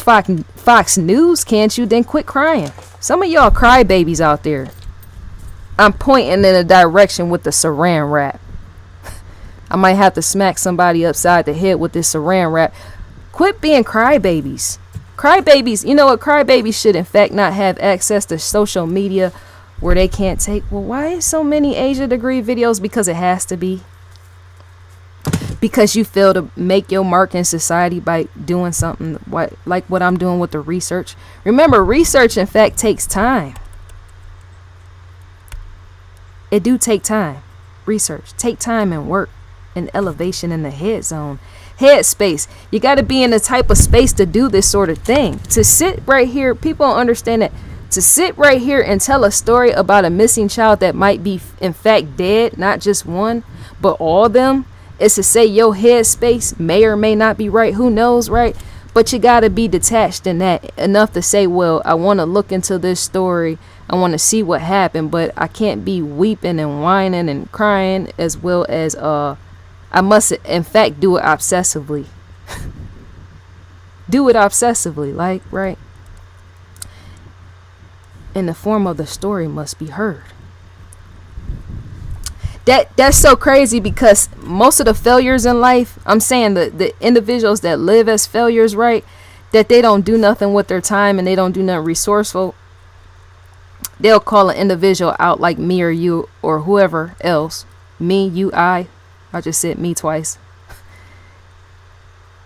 [SPEAKER 1] Fox News, can't you? Then quit crying. Some of y'all crybabies out there. I'm pointing in a direction with the saran wrap. I might have to smack somebody upside the head with this saran wrap. Quit being crybabies. Crybabies, you know what? Crybabies should in fact not have access to social media where they can't take. Well, why is so many Asia degree videos? Because it has to be. Because you fail to make your mark in society by doing something like what I'm doing with the research. Remember, research in fact takes time. It do take time. Research take time and work and elevation in the head zone, head space. You got to be in the type of space to do this sort of thing. To sit right here, people don't understand that. To sit right here and tell a story about a missing child that might be in fact dead, not just one, but all of them, is to say your headspace may or may not be right. Who knows, right? But you got to be detached in that enough to say, well, I want to look into this story. I want to see what happened, but I can't be weeping and whining and crying, as well as I must in fact do it obsessively. Do it obsessively, like, right? And the form of the story must be heard. That's so crazy, because most of the failures in life, I'm saying the individuals that live as failures, right, that they don't do nothing with their time and they don't do nothing resourceful, they'll call an individual out like me or you or whoever else. Me, you, I just said me twice.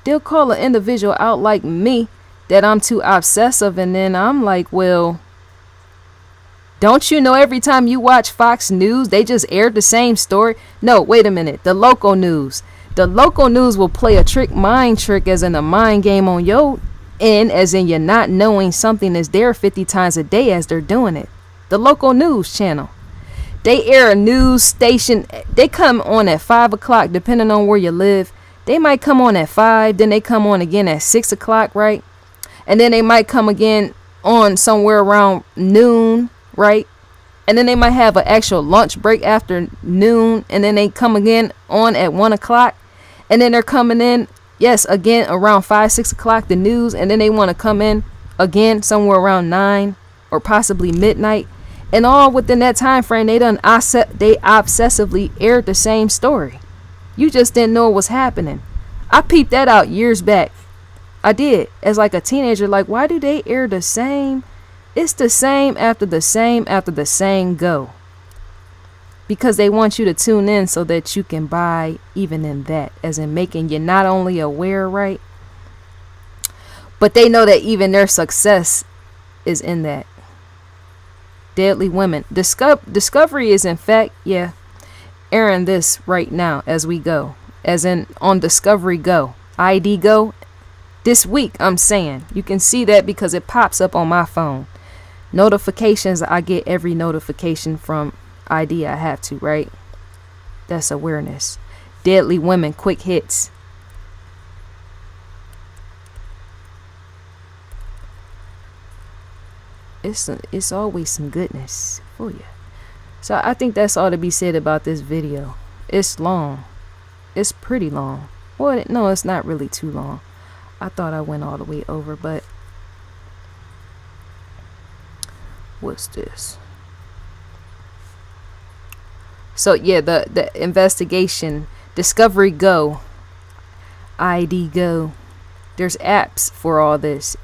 [SPEAKER 1] They'll call an individual out like me that I'm too obsessive, and then I'm like, well, don't you know every time you watch Fox News, they just aired the same story? No, wait a minute. The local news. The local news will play a mind trick, as in a mind game on your end, as in you're not knowing something is there 50 times a day as they're doing it. The local news channel. They air a news station. They come on at 5 o'clock, depending on where you live. They might come on at 5, then they come on again at 6 o'clock, right? And then they might come again on somewhere around noon, right? And then they might have an actual lunch break after noon, and then they come again on at 1 o'clock, and then they're coming in, yes, again around 5-6 o'clock, the news, and then they want to come in again somewhere around 9 or possibly midnight, and all within that time frame they obsessively aired the same story. You just didn't know what was happening. I peeped that out years back. I did, as like a teenager, like, why do they air the same? It's the same after the same after the same go. Because they want you to tune in so that you can buy even in that, as in making you not only aware, right, but they know that even their success is in that. Deadly Women. Discovery is in fact, airing this right now as we go. As in on Discovery Go. ID Go. This week, I'm saying. You can see that because it pops up on my phone. Notifications, I get every notification from ID I have to, right? That's awareness. Deadly Women, quick hits. It's always some goodness for you. So I think that's all to be said about this video. It's long. It's pretty long. Well, no, it's not really too long. I thought I went all the way over, but what's this? So yeah, the investigation, Discovery Go, ID Go. There's apps for all this.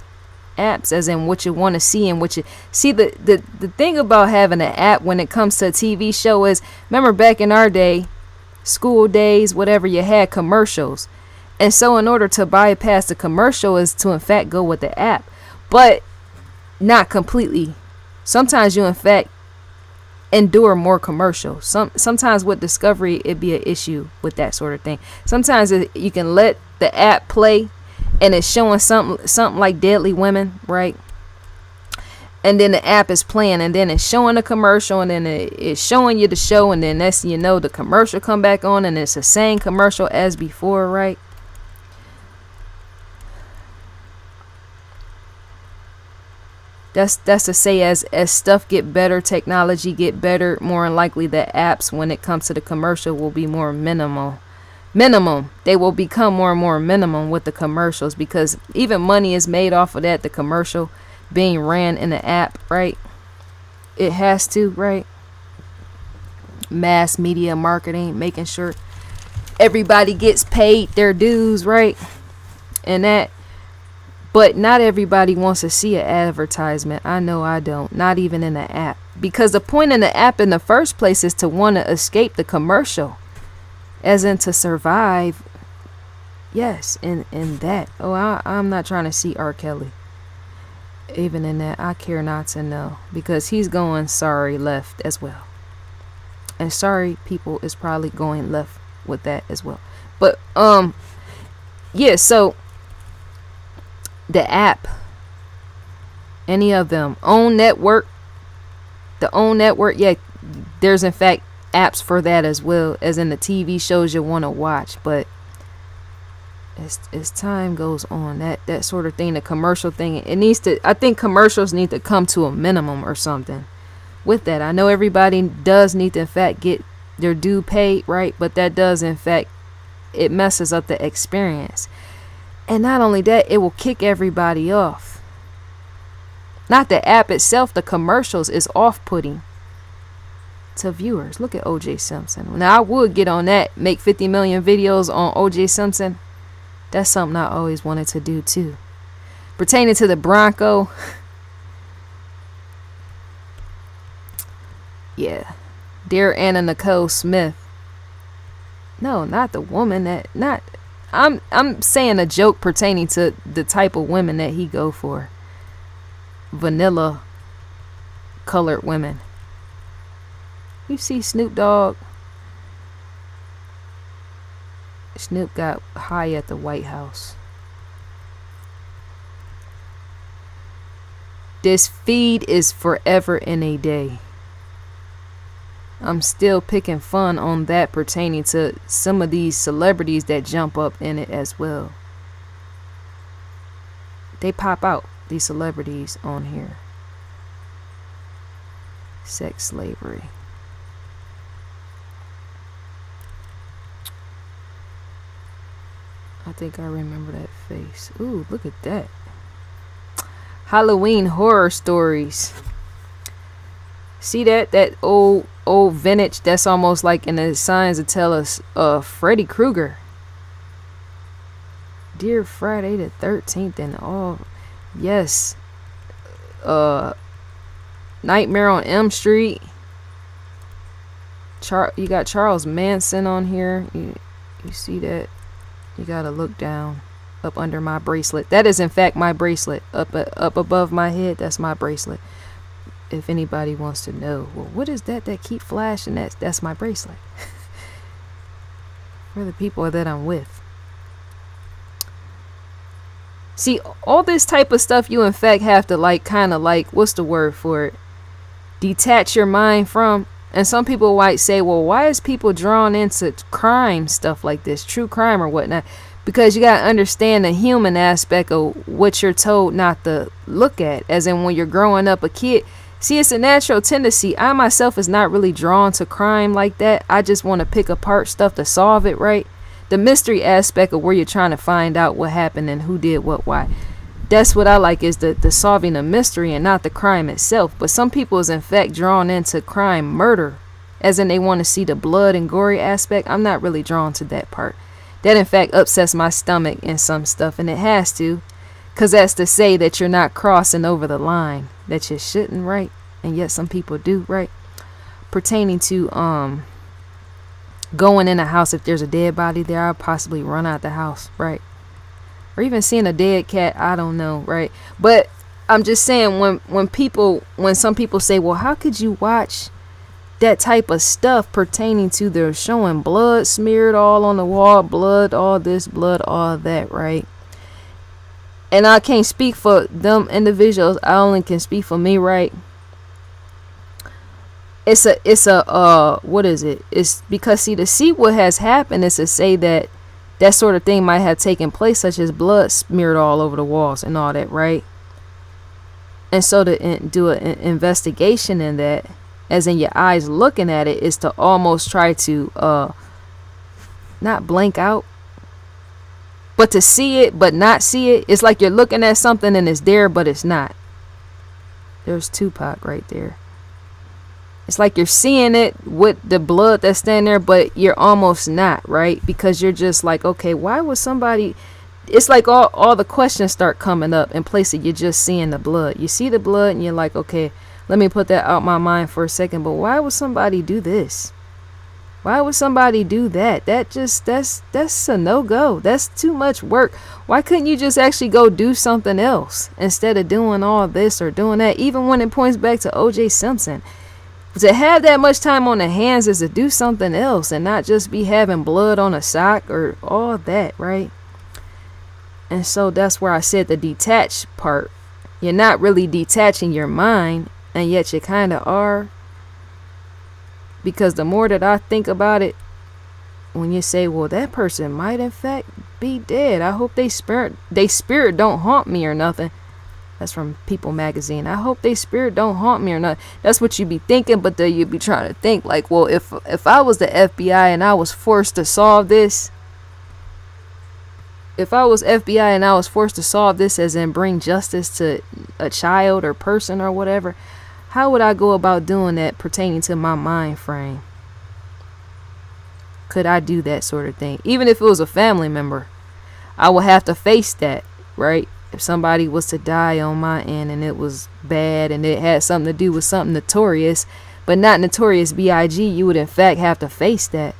[SPEAKER 1] Apps as in what you want to see and what you see. The thing about having an app when it comes to a TV show is, remember back in our day, school days, whatever, you had commercials. And so in order to bypass the commercial is to in fact go with the app, but not completely. Sometimes you in fact endure more commercials. Sometimes with Discovery it'd be an issue with that sort of thing. Sometimes you can let the app play and it's showing something like Deadly Women, right? And then the app is playing, and then it's showing a commercial, and then it's showing you the show, and then next thing you know, the commercial come back on, and it's the same commercial as before, right? That's to say, as stuff get better, technology get better, more than likely the apps, when it comes to the commercial, will be more minimum. They will become more and more minimum with the commercials, because even money is made off of that, the commercial being ran in the app, right? It has to, right? Mass media marketing, making sure everybody gets paid their dues, right? And that, but not everybody wants to see an advertisement. I know I don't, not even in the app, because the point in the app in the first place is to want to escape the commercial, as in to survive. Yes, in that. Oh, I'm not trying to see R. Kelly. Even in that, I care not to know, because he's going sorry left as well. And sorry people is probably going left with that as well. But yeah, so the app, any of them, OWN network, the OWN network, yeah, there's in fact apps for that as well, as in the TV shows you want to watch. But as time goes on, that sort of thing, the commercial thing, it needs to, I think commercials need to come to a minimum or something with that. I know everybody does need to in fact get their due paid, right? But that does in fact, it messes up the experience. And not only that, it will kick everybody off. Not the app itself, the commercials is off-putting to viewers. Look at OJ Simpson. Now I would get on that, make 50 million videos on OJ Simpson. That's something I always wanted to do too. Pertaining to the Bronco, yeah, dear Anna Nicole Smith. No, not the woman that, not, I'm saying a joke pertaining to the type of women that he go for. Vanilla colored women. You see Snoop Dogg? Snoop got high at the White House. This feed is forever in a day. I'm still picking fun on that pertaining to some of these celebrities that jump up in it as well. They pop out, these celebrities on here. Sex slavery. I think I remember that face. Ooh, look at that. Halloween horror stories. See that old vintage that's almost like in the signs to tell us Freddy Krueger. Dear Friday the 13th and all. Yes. Nightmare on Elm Street. You got Charles Manson on here. You see that? You gotta look down, up under my bracelet. That is in fact my bracelet. Up above my head, that's my bracelet. If anybody wants to know, well, what is that keep flashing? That's my bracelet. For the people that I'm with. See, all this type of stuff you in fact have to what's the word for it? Detach your mind from. And some people might say, well, why is people drawn into crime stuff like this, true crime or whatnot? Because you got to understand the human aspect of what you're told not to look at. As in when you're growing up a kid. See, it's a natural tendency. I myself is not really drawn to crime like that. I just want to pick apart stuff to solve it, right? the mystery aspect of where you're trying to find out what happened and who did what, why. That's what I like, is the solving the mystery and not the crime itself. But some people is in fact drawn into crime, murder, as in they want to see the blood and gory aspect. I'm not really drawn to that part. That in fact upsets my stomach in some stuff, and it has to, because that's to say that you're not crossing over the line that you shouldn't, right? And yet some people do, right? Pertaining to going in a house, if there's a dead body there, I'll possibly run out the house, right? Or even seeing a dead cat, I don't know, right? But I'm just saying, when some people say, well, how could you watch that type of stuff pertaining to they're showing blood smeared all on the wall, blood, all this, blood, all that, right? And I can't speak for them individuals. I only can speak for me, right? It's a what is it? It's because, see, to see what has happened is to say that that sort of thing might have taken place, such as blood smeared all over the walls and all that, right? And so to do an investigation in that, as in your eyes looking at it, is to almost try to not blank out, but to see it but not see it. It's like you're looking at something and it's there but it's not. There's Tupac right there. It's like you're seeing it with the blood that's standing there, but you're almost not, right? Because you're just like, okay, why would somebody... It's like all the questions start coming up in place of you're just seeing the blood. You see the blood and you're like, okay, let me put that out my mind for a second. But why would somebody do this? Why would somebody do that? That's a no-go. That's too much work. Why couldn't you just actually go do something else instead of doing all this or doing that? Even when it points back to O.J. Simpson. To have that much time on the hands is to do something else and not just be having blood on a sock or all that, right? And so that's where I said the detached part. You're not really detaching your mind, and yet you kind of are. Because the more that I think about it, when you say, well, that person might in fact be dead. I hope they spirit don't haunt me or nothing. That's from People magazine. I hope they spirit don't haunt me or not. That's what you be thinking, but then you be trying to think like, well, if I was the FBI and I was forced to solve this, if I was FBI and I was forced to solve this, as in bring justice to a child or person or whatever, how would I go about doing that pertaining to my mind frame? Could I do that sort of thing? Even if it was a family member, I would have to face that, right? If somebody was to die on my end and it was bad and it had something to do with something notorious, but not notorious B.I.G., you would in fact have to face that.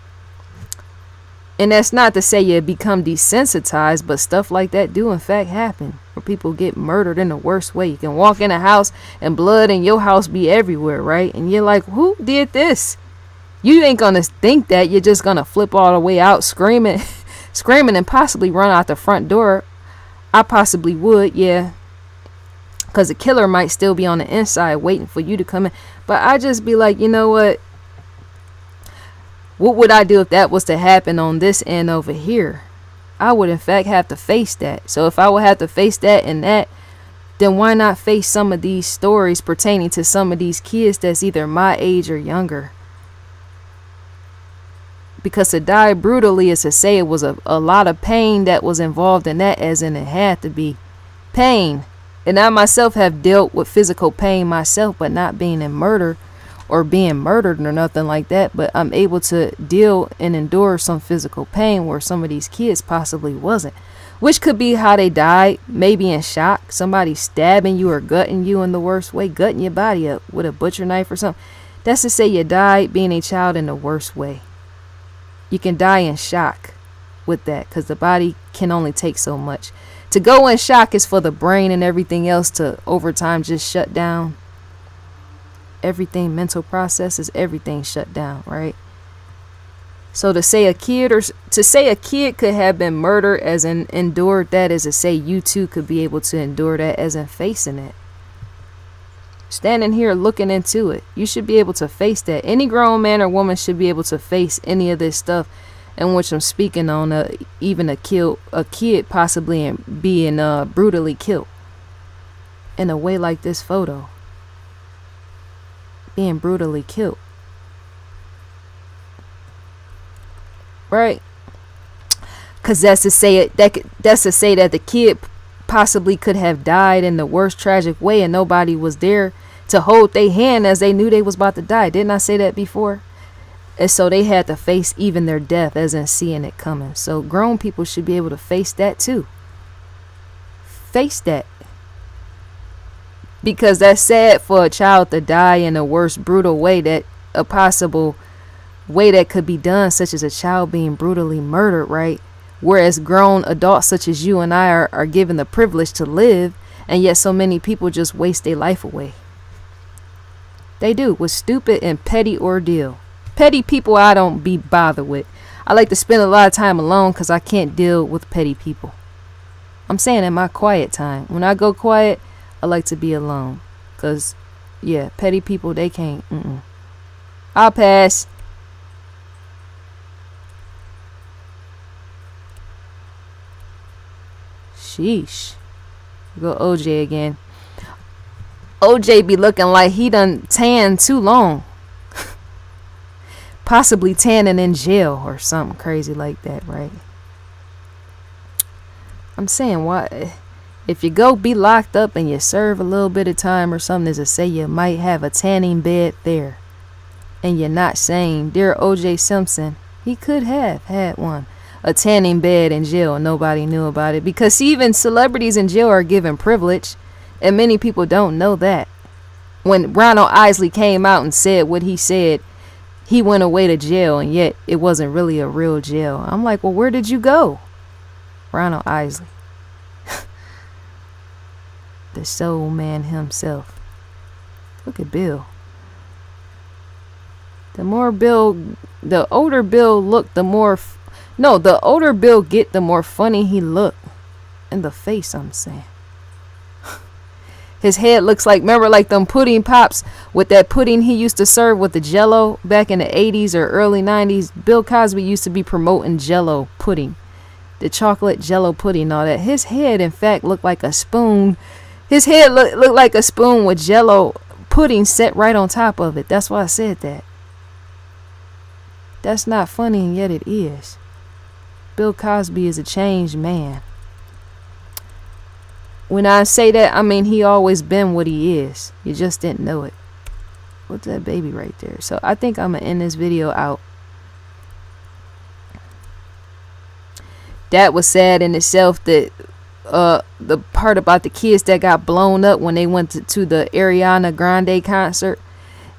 [SPEAKER 1] And that's not to say you become desensitized, but stuff like that do in fact happen, where people get murdered in the worst way. You can walk in a house and blood in your house be everywhere, right? And you're like, who did this? You ain't gonna think that. You're just gonna flip all the way out screaming and possibly run out the front door. I possibly would, yeah, because the killer might still be on the inside waiting for you to come in. But I just be like, you know what would I do if that was to happen on this end over here? I would in fact have to face that. So if I would have to face that and that, then why not face some of these stories pertaining to some of these kids that's either my age or younger? Because to die brutally is to say it was a lot of pain that was involved in that, as in it had to be pain. And I myself have dealt with physical pain myself, but not being in murder or being murdered or nothing like that. But I'm able to deal and endure some physical pain where some of these kids possibly wasn't. Which could be how they died, maybe in shock. Somebody stabbing you or gutting you in the worst way, gutting your body up with a butcher knife or something. That's to say you died being a child in the worst way. You can die in shock with that, because the body can only take so much. To go in shock is for the brain and everything else to over time just shut down. Everything, mental processes, everything shut down, right? So to say a kid could have been murdered as in endured that, is to say you too could be able to endure that as in facing it. Standing here looking into it, you should be able to face that. Any grown man or woman should be able to face any of this stuff in which I'm speaking on, even a kid possibly being brutally killed in a way like this photo, being brutally killed, right? Because that's to say that's to say that the kid possibly could have died in the worst tragic way, and nobody was there to hold their hand as they knew they was about to die. Didn't I say that before? And so they had to face even their death as in seeing it coming. So grown people should be able to face that too. Face that. Because that's sad for a child to die in the worst brutal way, that a possible way that could be done, such as a child being brutally murdered, right? Whereas grown adults such as you and I are given the privilege to live, and yet so many people just waste their life away. They do, with stupid and petty ordeal. Petty people I don't be bothered with. I like to spend a lot of time alone because I can't deal with petty people. I'm saying in my quiet time. When I go quiet, I like to be alone. Because, yeah, petty people, they can't. I'll pass. Sheesh. Go OJ again. OJ be looking like he done tanned too long. Possibly tanning in jail or something crazy like that, right? I'm saying, why? If you go be locked up and you serve a little bit of time or something, as to say you might have a tanning bed there, and you're not saying, dear OJ Simpson, he could have had one, a tanning bed in jail, and nobody knew about it. Because even celebrities in jail are given privilege, and many people don't know that. When Ronald Isley came out and said what he said, he went away to jail, and yet it wasn't really a real jail. I'm like, well, where did you go? Ronald Isley. The soul man himself. Look at Bill. The older Bill looked, the older Bill get, the more funny he looked. In the face, I'm saying. His head looks like, remember like them pudding pops with that pudding he used to serve with the Jello back in the 80s or early 90s. Bill Cosby used to be promoting Jello pudding. The chocolate Jello pudding and all that. His head, in fact, looked like a spoon. His head looked like a spoon with Jello pudding set right on top of it. That's why I said that. That's not funny, and yet it is. Bill Cosby is a changed man. When I say that, I mean he always been what he is. You just didn't know it. What's that baby right there? So I think I'm going to end this video out. That was sad in itself, that the part about the kids that got blown up when they went to the Ariana Grande concert,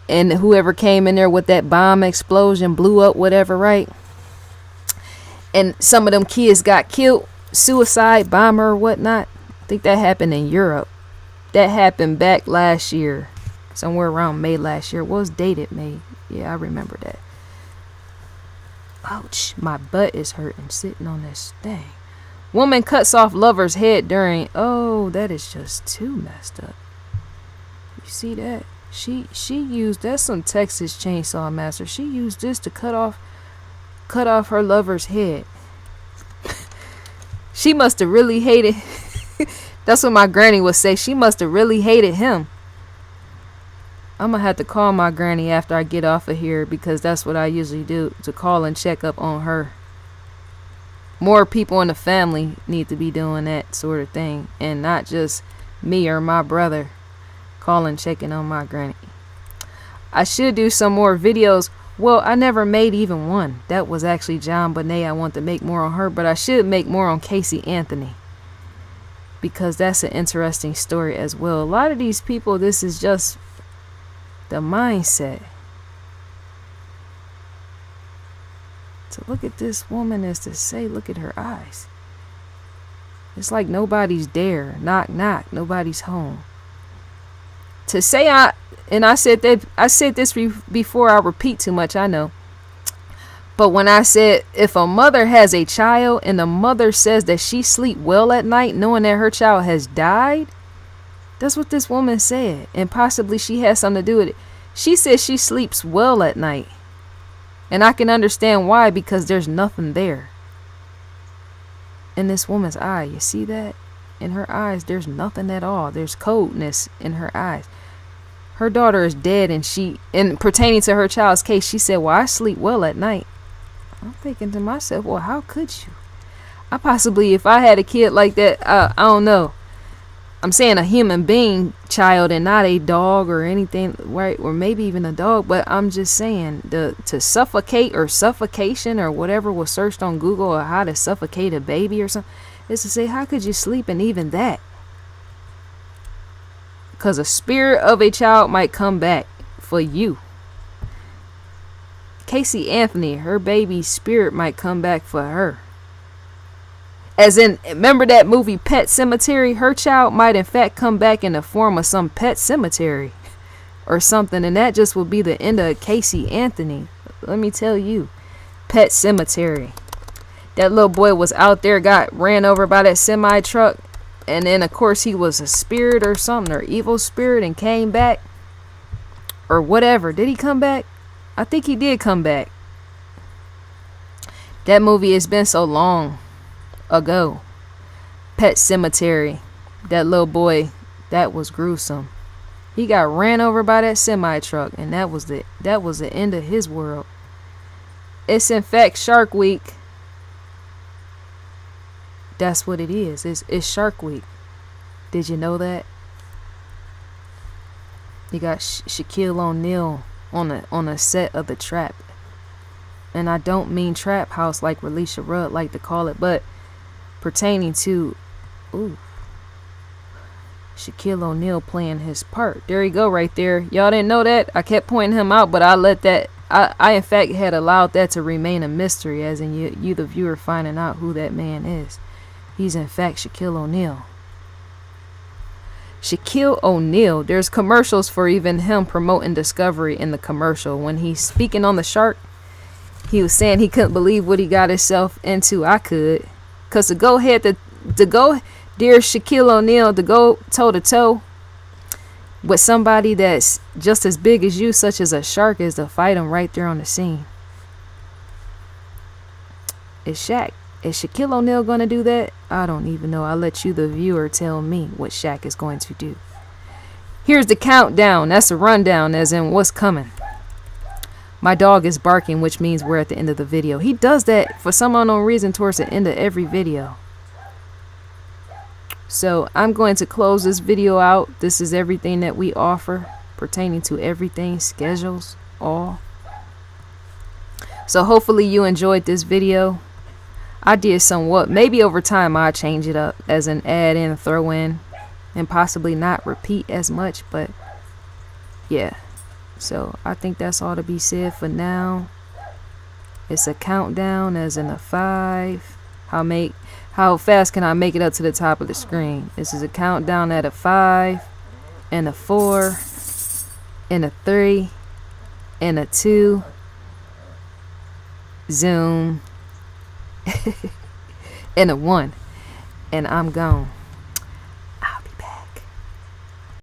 [SPEAKER 1] and whoever came in there with that bomb explosion blew up whatever, right? And some of them kids got killed, suicide bomber or whatnot. I think that happened in Europe. That happened back last year, somewhere around May last year. What was dated May? Yeah, I remember that. Ouch, my butt is hurting sitting on this thing. Woman cuts off lover's head during, oh, that is just too messed up. You see that? She used, that's some Texas Chainsaw Massacre. She used this to cut off her lover's head. She must have really hated. That's what my granny would say. She must have really hated him. I'm going to have to call my granny after I get off of here, because that's what I usually do, to call and check up on her. More people in the family need to be doing that sort of thing, and not just me or my brother calling, checking on my granny. I should do some more videos. Well, I never made even one. That was actually John Bonet. I want to make more on her, but I should make more on Casey Anthony, because that's an interesting story as well. A lot of these people, this is just the mindset. To look at this woman is to say, look at her eyes. It's like nobody's there. Knock, knock. Nobody's home. To say I said this before, I repeat too much, I know. But when I said, if a mother has a child and the mother says that she sleep well at night knowing that her child has died, that's what this woman said. And possibly she has something to do with it. She says she sleeps well at night. And I can understand why, because there's nothing there. In this woman's eye, you see that? In her eyes, there's nothing at all. There's coldness in her eyes. Her daughter is dead, and pertaining to her child's case, she said, well, I sleep well at night. I'm thinking to myself, well, how could you? I possibly, if I had a kid like that, I don't know. I'm saying a human being child and not a dog or anything, right? Or maybe even a dog. But I'm just saying to suffocate or suffocation or whatever was searched on Google or how to suffocate a baby or something. Is to say, how could you sleep in even that? Because a spirit of a child might come back for you. Casey Anthony, her baby's spirit might come back for her. As in, remember that movie Pet Sematary? Her child might in fact come back in the form of some pet cemetery or something. And that just will be the end of Casey Anthony. Let me tell you. Pet Cemetery. That little boy was out there, got ran over by that semi truck. And then, of course, he was a spirit or something, or evil spirit, and came back. Or whatever. Did he come back? I think he did come back. That movie has been so long ago. Pet Cemetery. That little boy, that was gruesome. He got ran over by that semi truck, and that was the end of his world. It's in fact Shark Week. That's what it is. It's Shark Week. Did you know that? You got Shaquille O'Neal on a set of The Trap. And I don't mean Trap House like Relisha Rudd like to call it, but pertaining to Shaquille O'Neal playing his part. There you go right there. Y'all didn't know that? I kept pointing him out, but I let that I in fact had allowed that to remain a mystery, as in you the viewer finding out who that man is. He's in fact Shaquille O'Neal. Shaquille O'Neal, there's commercials for even him promoting Discovery in the commercial. When he's speaking on the shark, he was saying he couldn't believe what he got himself into. I could. Because to go ahead, to go, dear Shaquille O'Neal, to go toe to toe with somebody that's just as big as you, such as a shark, is to fight him right there on the scene. Is Shaquille O'Neal going to do that? I don't even know. I'll let you, the viewer, tell me what Shaq is going to do. Here's the countdown. That's a rundown, as in what's coming. My dog is barking, which means we're at the end of the video. He does that for some unknown reason towards the end of every video. So I'm going to close this video out. This is everything that we offer pertaining to everything, schedules, all. So hopefully you enjoyed this video. I did somewhat. Maybe over time I'll change it up as an add in, throw in, and possibly not repeat as much. But yeah. So I think that's all to be said for now. It's a countdown, as in a 5. How fast can I make it up to the top of the screen? This is a countdown at a 5, and a 4, and a 3, and a 2. Zoom. And a 1. And I'm gone.